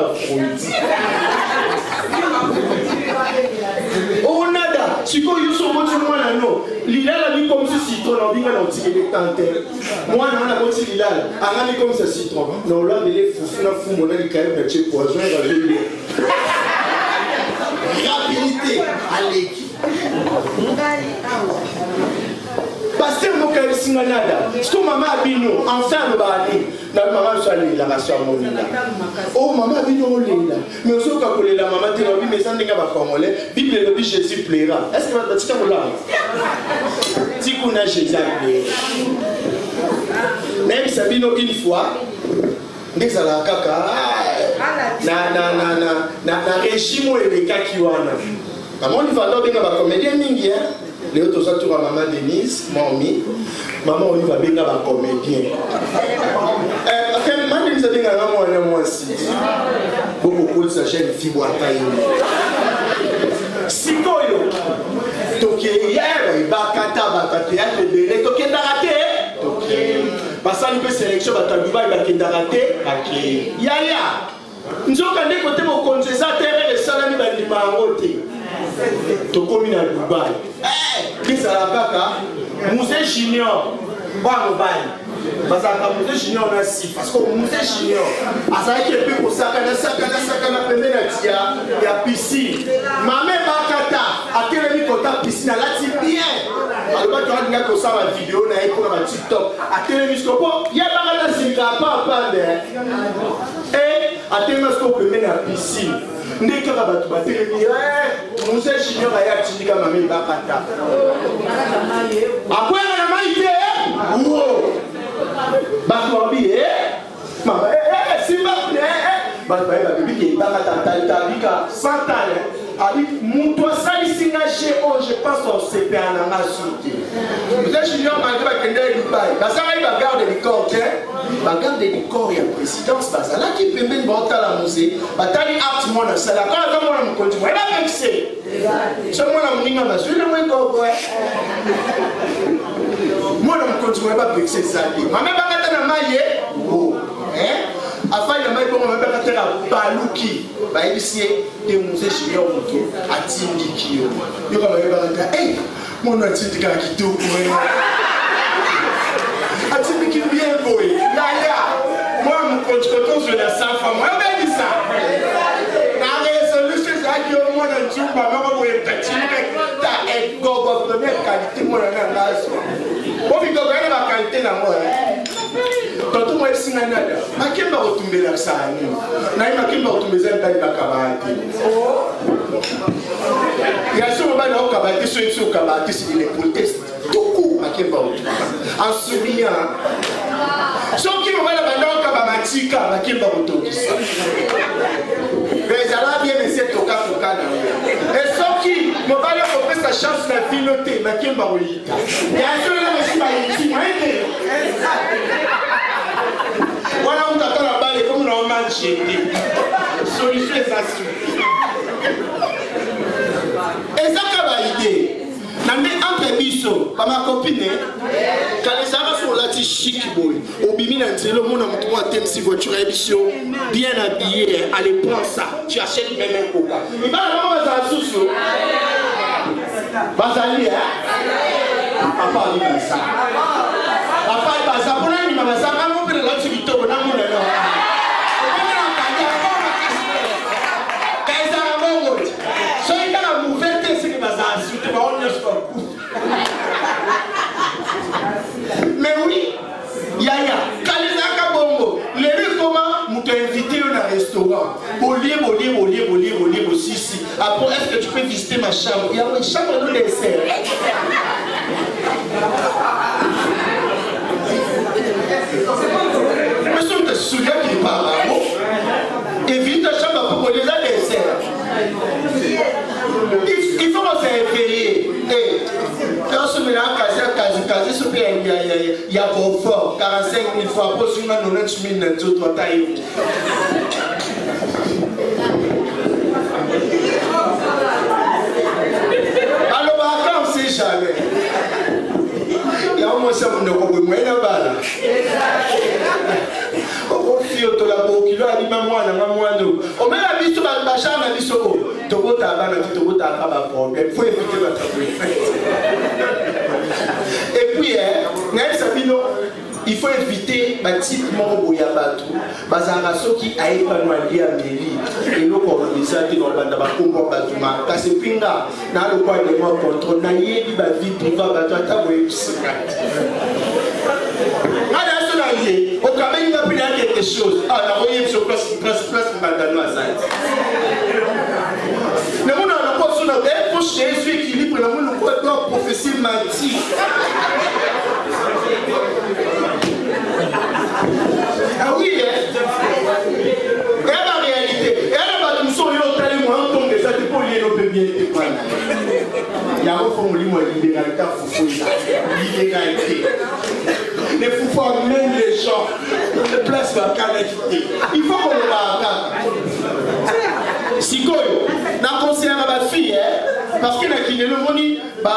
oh nada, si quoi you so much moi là non, lila la vie comme si citron on vient dans tirer les tantes. Moi non la comme si lila, a la comme ça citron. Non là les fous na fou mon ali quand même chez poison va jouer. Rapidité à l'équipe. Pasteur donc elle est nada. Ce que maman a dit nous, enfin le bari, la maman soit la ration monina. Oh maman a dit nous là. Mais aussi quand la maman dit non, mais ça n'est pas congolais. Bible le dit Jésus plaira. Est-ce que tu as là? Si on a Jésus même Sabino une fois, des à la kaka, na régime et les kakiwana. Maman il va donc bien la comédien mingi hein. Les autres sont toujours maman Denise, mamie. Maman on y va bien la comédien. Maman Denise a bien la moi aussi. Beaucoup de sa chaîne Fiboata. Sikoyo. Toké hier, bakata bakata te bele toké ndaraté. Toké. Basa ni pe sélection batabiba bakenda raté. Aki. Yaya. Nzoka ndé côté mo condensateur et salami bandima ngote. Tokomi na Dubai. Qu'est-ce la kaka? Musée junior. Ba mobile. Bazaka musée junior na si parce que musée junior azaki epe ko sakana pembe na tia ya piscine. Mame bakata atelemi kota piscine alati bien. Aloba tu as ko sa vidéo na eko na TikTok. Atelemi skopo ya bakata singa pa et atelemi skopo pembe na piscine. Ndeka batu batelemi musée junior ya tindika mame bakata. Akwena na maite wo Bakwabi Mama Simba Bakwabi baby qui Talika Santale Ali Mouto Sali Singaché oh je pense au CP en Amasuki. Vous êtes junior malgré que Dubaï. Basara il va garder les corps va garder les corps et la présidence Basala qui peut même monter la musée. Batali acte moi na sala quand moi me continue. Elle a vexé. C'est moi la mninga ma sur le moins corps moi je ne continue pas à vexer ça. Je ne vais pas mailler. Afin de mailler, je ne vais pas faire balouki. Je vais essayer de musée chez Yomoto à Tindiki. Je vais dire, hey, mon Tindika qui tout. À Tindiki bien boy. Moi, je continue sur la salle. Moi, je vais dire ça. La résolution, c'est que moi, je ne suis pas petit. Tu as une première qualité. Moi, je suis la qualité na moi. Toto moi singa nada. Makemba otumbela sana. Na makemba otumbeza ndani bakabati. Ya sio bana okabati sio okabati si les protestes. Toko makemba otumbela. En soulignant. Soki mobala bana okabamatika makemba otokisa. Bezala bien monsieur toka na. Et soki mobala kopesa chance na piloter makemba oyita. Ya sio na mesiba yiti. Voilà où t'attends la balle comme on a manché. Solution est assurée. Et ça qu'a idée. Nande entre biso, par ma copine, quand les arabes sont là, chic boy. Au bimina, c'est le monde a montré un thème si voiture émission bien habillé. Allez prends ça. Tu achètes même un coca. Il va avoir un sous-sous. Bazali, hein? Papa, il dit ça. Papa, il dit ça. Pour l'année, il m'a dit ça. Maman, il a dit ça. Il a dit ça. Mais oui, Yaya, Kalezaka Bongo, les rues comment nous t'inviter dans un restaurant. Bolier, si. Après, est-ce que tu peux visiter ma chambre? Il y a une chambre de dessert. Mais si on te souvient qu'il parle à moi, évite ta chambre pour les dessert. Il faut qu'on s'éveille. Quand on met un casier, il y a confort. 45 000 fois, pour si on a 90 000 autres tailles. Alors, on ne sait jamais. Il y a un moment ça, on ne peut pas là-bas. On fait autour de la boue, qui a dit maman, on met la bise sur la chambre, la bise sur l'eau. Il faut éviter la table. Et puis, il faut éviter les types de Bazaaraso qui a épanoui à Mélie et nous pour le eza te na banda bakombo batuma kasi pinga na le quoi de moi contrôle na yebi ba vie privée bato ata boyebisika nada so na ye okabeli nga pili ya quelque chose na oyebisa place mbandano azali na mona na kwa so na poche Jésus équilibre na mona kwa doit prophétie menti ah oui la réalité elle va tout son yo tali mo on déjà te pour lier no bien te prendre ya au fond lui moi libéralité foufou illégalité les foufous même les gens de place va qualité il faut qu'on le va sikoyo na conseiller ma fille parce que na kinelo moni ba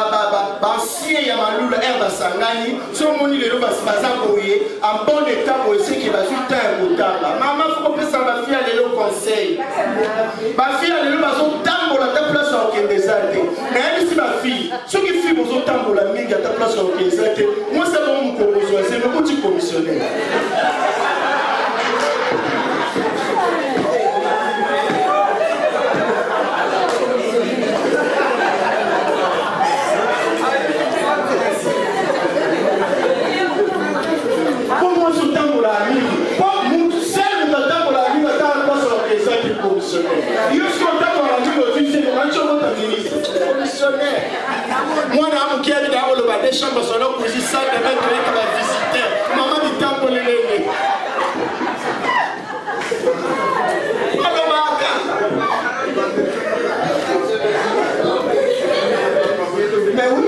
ancien ya malula herba sangani so moni lelo baza boye en bon état boye c'est que ba suite un kotaba maman faut pesa ba fille lelo conseil ba fille lelo bazo tambola ta place au kendezate na yisi ba fille so ki fille bozo tambola mingi ta place au kendezate moi ça va me proposer c'est le petit commissionnaire moi na amu kiali da olo ba de chambre solo pour si ça de mettre avec la visiter maman du temps pour les mais oui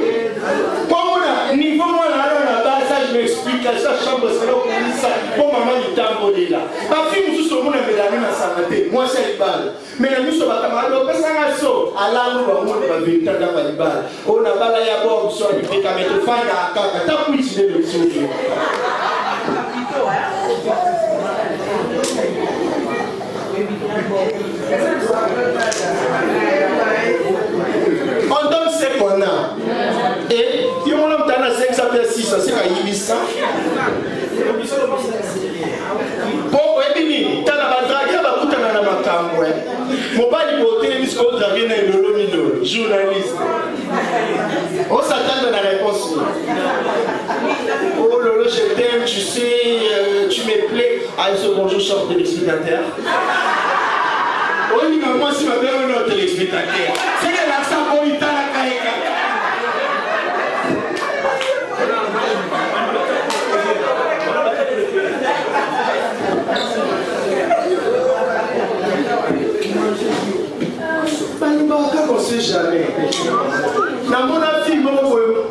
comme on a niveau moi là bas ça je m'explique ça chambre solo pour ça pour maman du temps pour les là ma fille nous sommes na melani na santé moi c'est balle mais nous sommes à Tamalo parce que so ala nous va monde va vita dans la balle on a bala ya bob so ni peka mettre fanda kaka ta kuiti de le on donne ce qu'on a et il y a mon homme dans 500 600 c'est à 800 pour ebini tala badragia bakutana na makambo mobali botelemi siko drague na ilolo milolo journaliste on s'attend à la réponse oh lolo je t'aime tu sais tu me plais à ce bonjour chef de l'explicateur oui mais moi si ma mère est notre téléspectateur c'est que l'accent bon il t'a la caïka on ne sait jamais. Dans mon fille,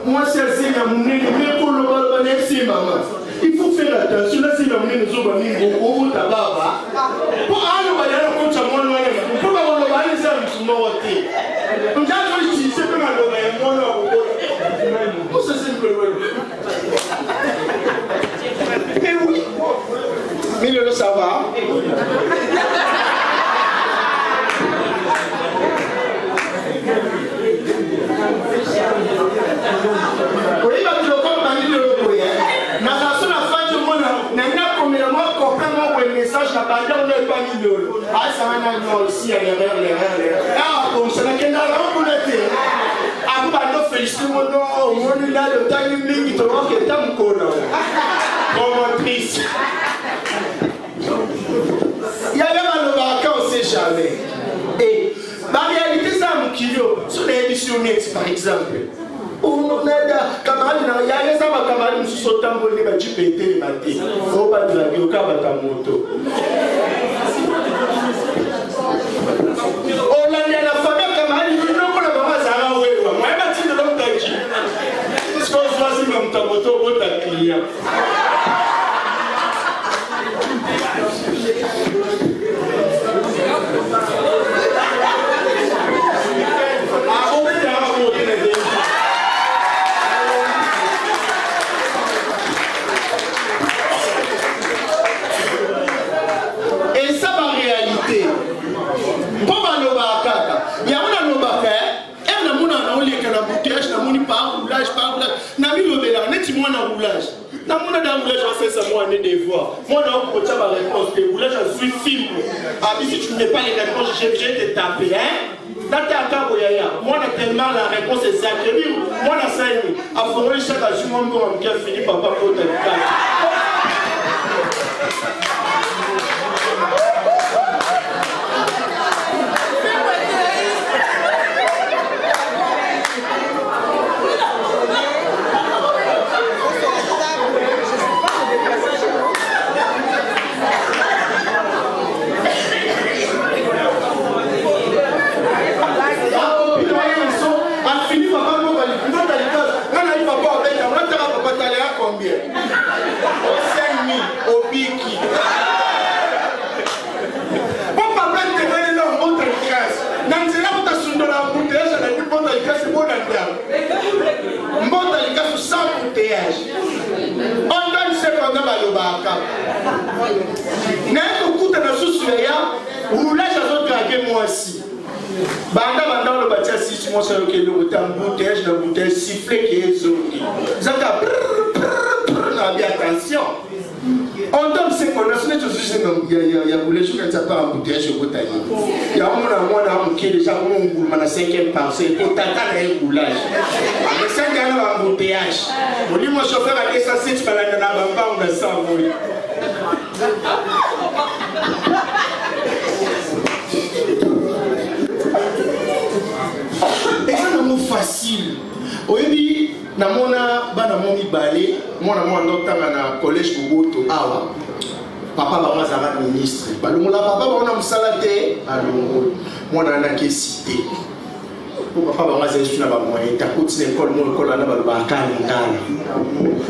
moi c'est mon mais pour le bal, c'est maman. Il faut faire attention. Là, c'est la monnaie nous avons mis beaucoup de tabac. Pour aller au bail, on compte à mon nom. Pour avoir le bail, c'est un petit peu. Donc, j'ai dit, c'est pas mal le bail, mon nom. Pour ça, c'est le mais oui. Mais le savoir. Oui, bah, tu le comptes dans l'île de l'Okoye. Dans la seule affaire du monde, premièrement, complètement pour le message, la bande, on n'est pas mis de l'eau. Ah, ça va nous aussi, l'erreur. Ah, bon, ça n'a qu'un an pour l'été. Ah, vous allez féliciter mon nom, on est là, le temps du ming, tu vois que t'as mon colon. Comment triste. Il y a même un vacances, on ne sait jamais. Et, la réalité, ça, mon kilo, sur les émissions net, par exemple. On a camarade, il y a les camarades qui sont tambourés, mais tu peux être les matins. Il ne faut pas draguer au cas de ta moto. On a la famille camarade, il dit non, on a pas ça. Moi, je suis de l'homme d'ailleurs. Est-ce qu'on choisit comme ta moto ou ta client? Dans mon amour, j'en sais ça, moi, on est des voix. Moi, on a ma réponse. Je suis film. Ah, mais si tu ne mets pas les réponses, je vais te taper, hein? Moi, on a tellement la réponse exacte. Moi, on a ça. À fond, chaque jour, on a fini papa pour te faire. On donne ce qu'on a à l'Obaka. N'a beaucoup de ressources ou là j'ai dragué moi aussi. Banda le bâtiment si tu m'as dit que le bouteille sifflé qui est zone. Ça attention. On donne ce qu'on a, il y a voulu jouer quand ça part en bouteille chez Botaï. Il y a un qui est déjà comme un boulot, à la 5e parcelle, pour t'attendre un boulage. Mais 5 ans en embouteillage. On dit, mon chauffeur a dit ça, si tu vas la donner à ma on a ça, oui. Et ça, c'est un mot facile. Oui, namona bana momi balé mwana mwana ndotanga na collège Boboto awa papa ba mazara ministre balongola papa ba ona musala te alongo mwana na kesité pour papa ba mazara suna ba moyen ta koti l'école mo école na ba ba kana ngana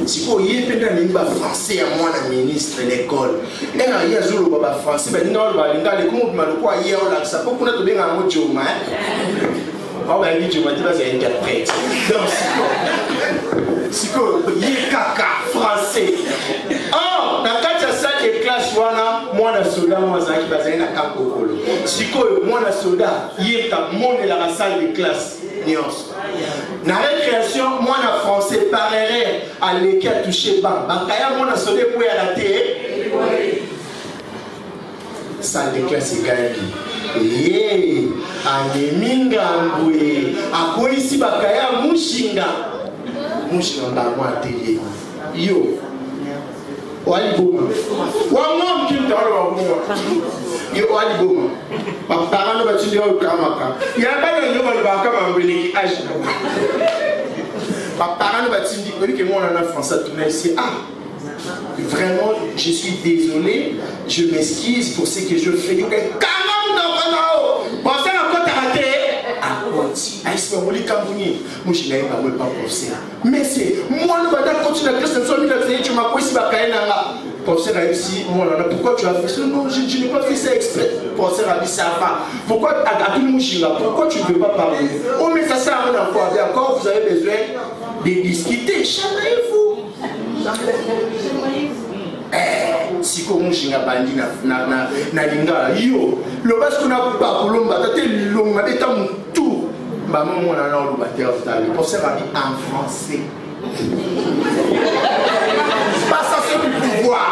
siko yependa ni ba français ya mwana ministre l'école ena ya zulu ba français ba ndolo ba lingale kuma maloko aye ola sa pour kuna to benga mo joma on va dire que je vais dire interprète. Donc, Siko, Yekaka, français. Oh, dans la salle de classe, moi, je suis soldat, moi, je suis Kakokolo. Siko, moi, je suis soldat, Yeka, moi, je suis dans la salle de classe. Dans la récréation, moi, je suis français, pareil, à l'école touché bas. Bakaya, moi, je suis soldat pour y aller. Salle de classe, c'est gagné. Yee, aneminga mbwe, akoisi bakaya mushinga ndamwa atelier. Yo, waliboma. Wamwa mkinta wale waboma. Yo, waliboma. Baparano batindi wale kamaka. Yabana nyoba lubaka mbeleki ajna. Baparano batindi, wali ke mwana na français tourner ici. Ah! Vraiment, je suis désolé, je m'excuse pour ce que je fais. Pensez à quoi t'as raté? À quoi? Moi, je n'ai pas pensé. Mais c'est moi, le badin continue à dire tu m'as pris si pensez à ici, pourquoi tu as fait ça? Non, je n'ai pas fait ça exprès. Pensez à dire ça va. Pourquoi tu ne veux pas parler? Oh, mais ça sert à rien encore. Encore, vous avez besoin de discuter. Chamaillez-vous. Si comme je bandi na lingala yo le bas qu'on a pas kolomba tate longa beta tout ba maman na na lo bater pour ça va en français pas ça c'est le pouvoir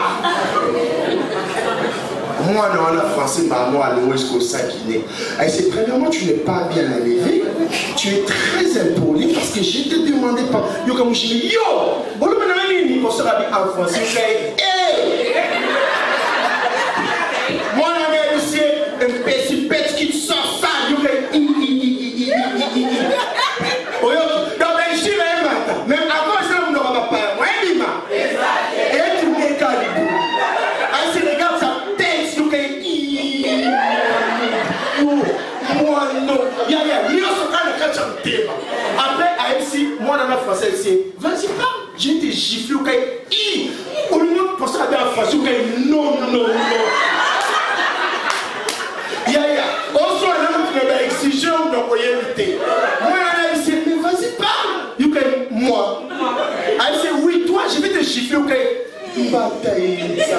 moi non en français bah moi le est-ce que ça qui n'est c'est premièrement tu n'es pas bien élevé tu es très impoli parce que je t'ai demandé pas yo comme je dis yo bon le nani pour ça va en français moi, je un petit pet qui sort ça, you can même avant ça, on n'aura pas parlé. Et tu me calibres. Ah, si regarde sa tête, you can moi, non. Ya, après, ici, moi, dans la français, c'est vas-y, parle. J'ai été giflé, ok. Au lieu de penser à la français, ok, non. Also, on a exigé de royauté. Moi, on a dit, mais vas-y, parle. You can, moi. Elle dit, oui, toi, je vais te chiffrer, ok. Bataille, ça.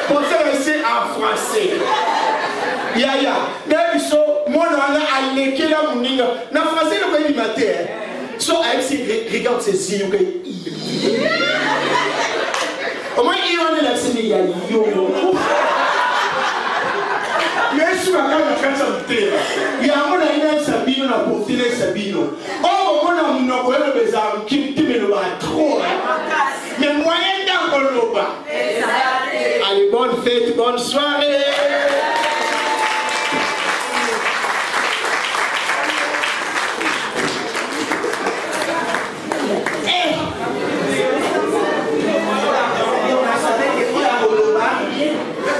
Pensez à rester en français. Yaya, moi, on a allégué la mouninga. Na français, le pays matin. So, elle dit, regarde ces yeux, ok. Au moins, il en est là, c'est méga. Mais si on a quand chanter, il y a un moment où Sabino n'a porté les Sabino. Oh, on a un bezar qui me le bat trop. Mais moyen d'un coloba. Allez, bonne fête, bonne soirée.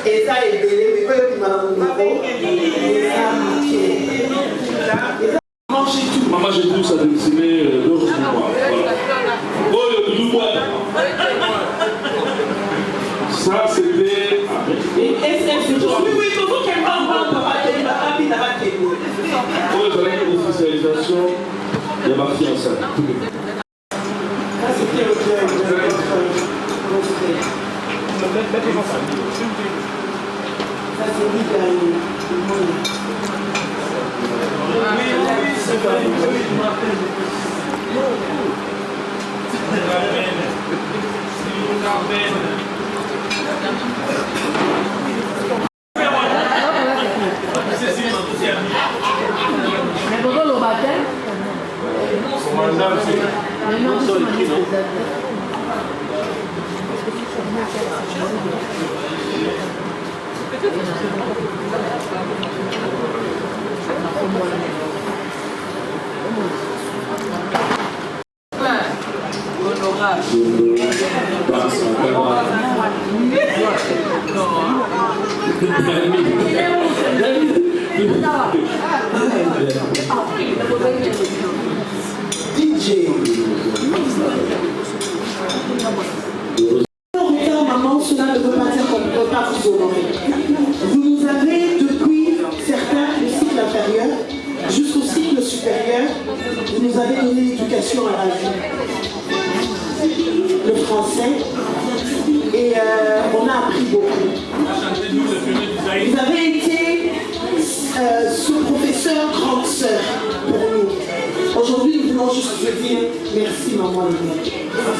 Et ça est belé, mais eux qui Mangez tout. Maman, j'ai tout ça de ciné d'or sur moi. Oh, le doudou bois. Ça, c'était. Oui, comment quelqu'un va Oh, j'avais une officialisation de ma fiançaille. DJ. Maman, cela ne veut pas dire qu'on ne peut pas vous honorer. Vous nous avez, depuis certains, le cycle inférieur jusqu'au cycle supérieur, vous nous avez donné l'éducation à la vie, le français, et on a appris beaucoup. Vous avez été ce professeur grande sœur pour nous. Aujourd'hui, nous voulons juste vous dire merci, maman.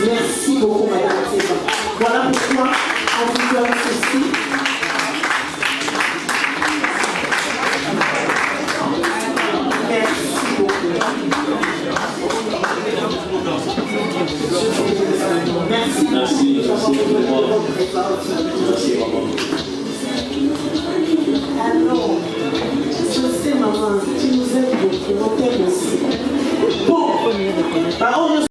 Merci beaucoup, madame Théba. Voilà pourquoi on vous donne ceci. Merci beaucoup. Merci. Merci. Alors, je sais, maman, tu nous aides beaucoup, on t'aime aussi. Bon, parole.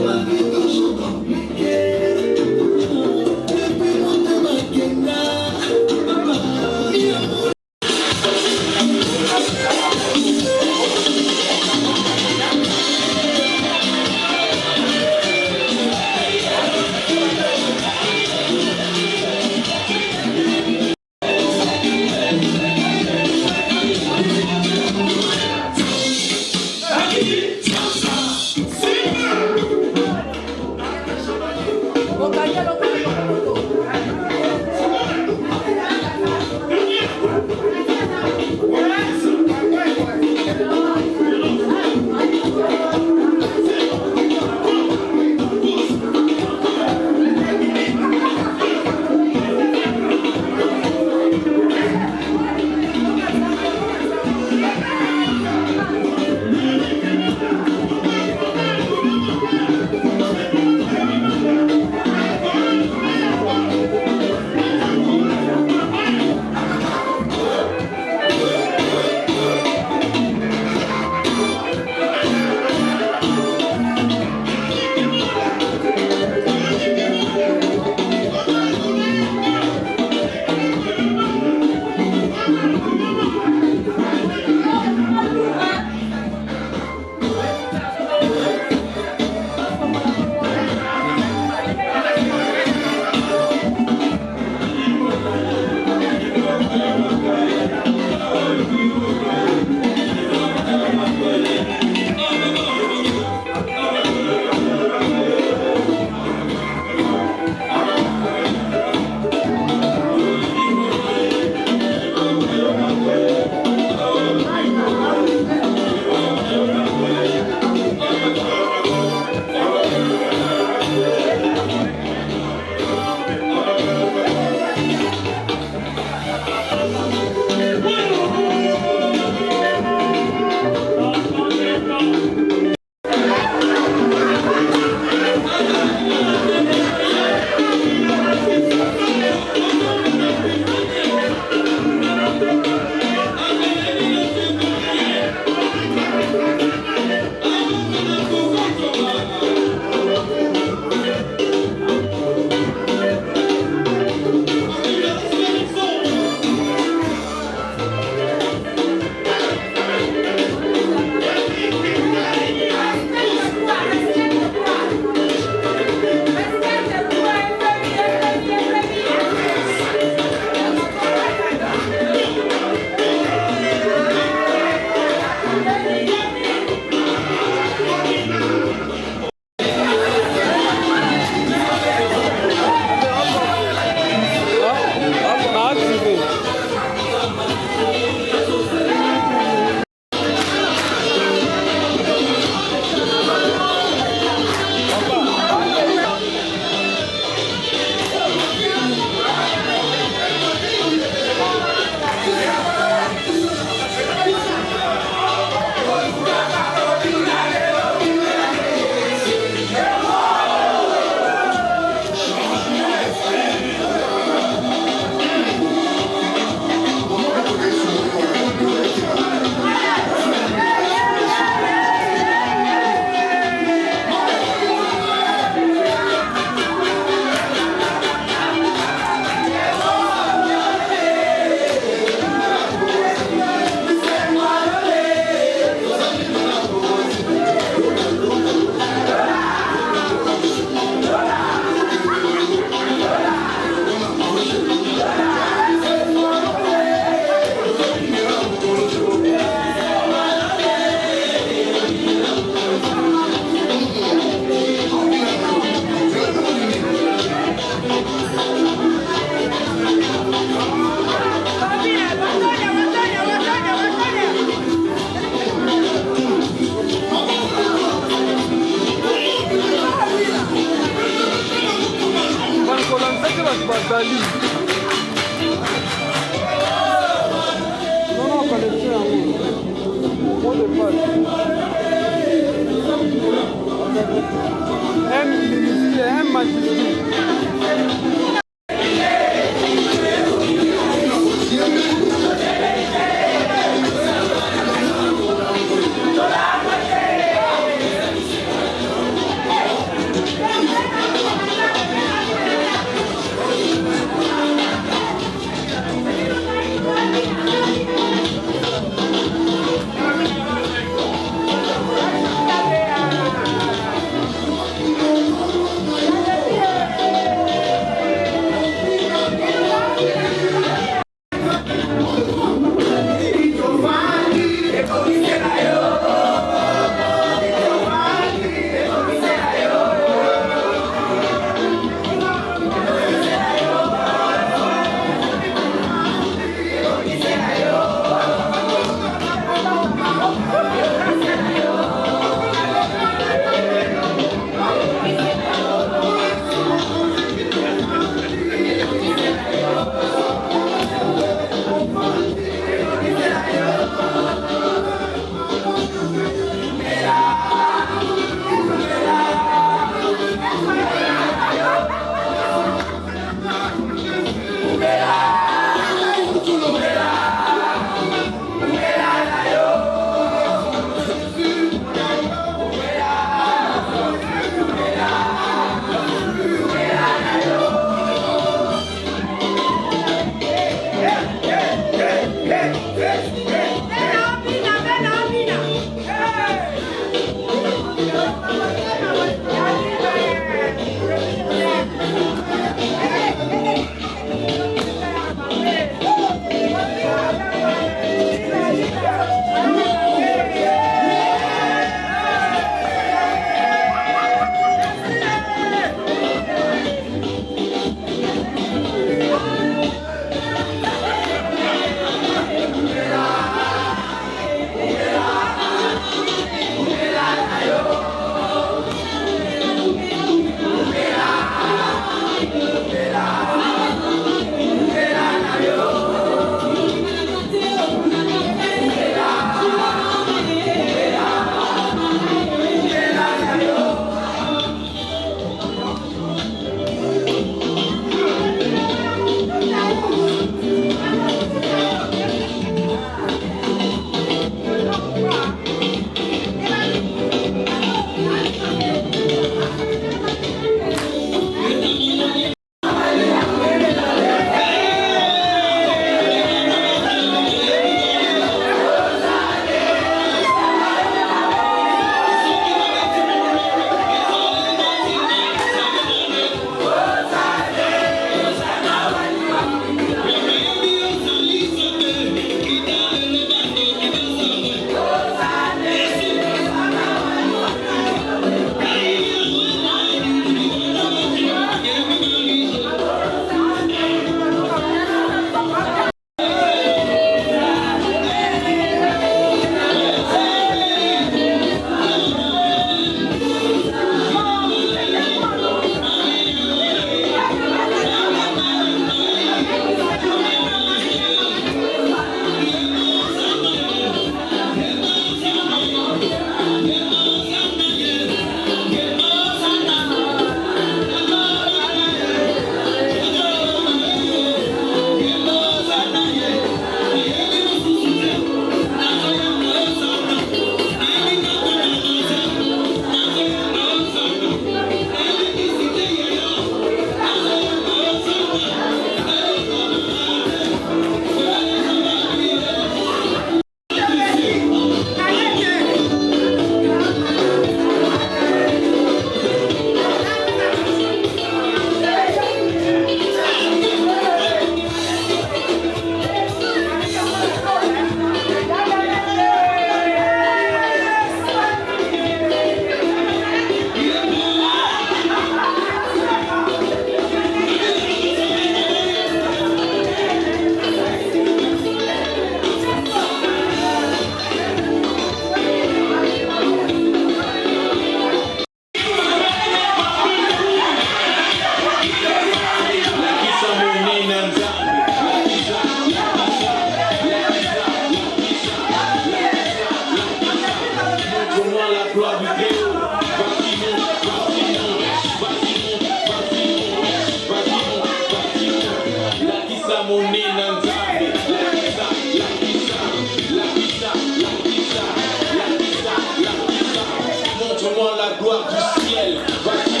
Montre-moi la gloire du ciel. Vas-y,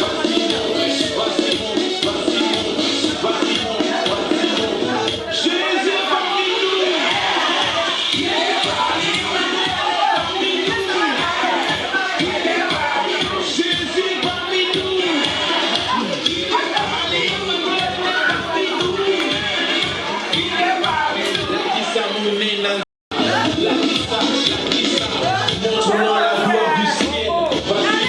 vas-y, vas-y, vas-y, Jésus parmi nous. Jésus parmi nous. Montre-moi la gloire du ciel. Vas-y,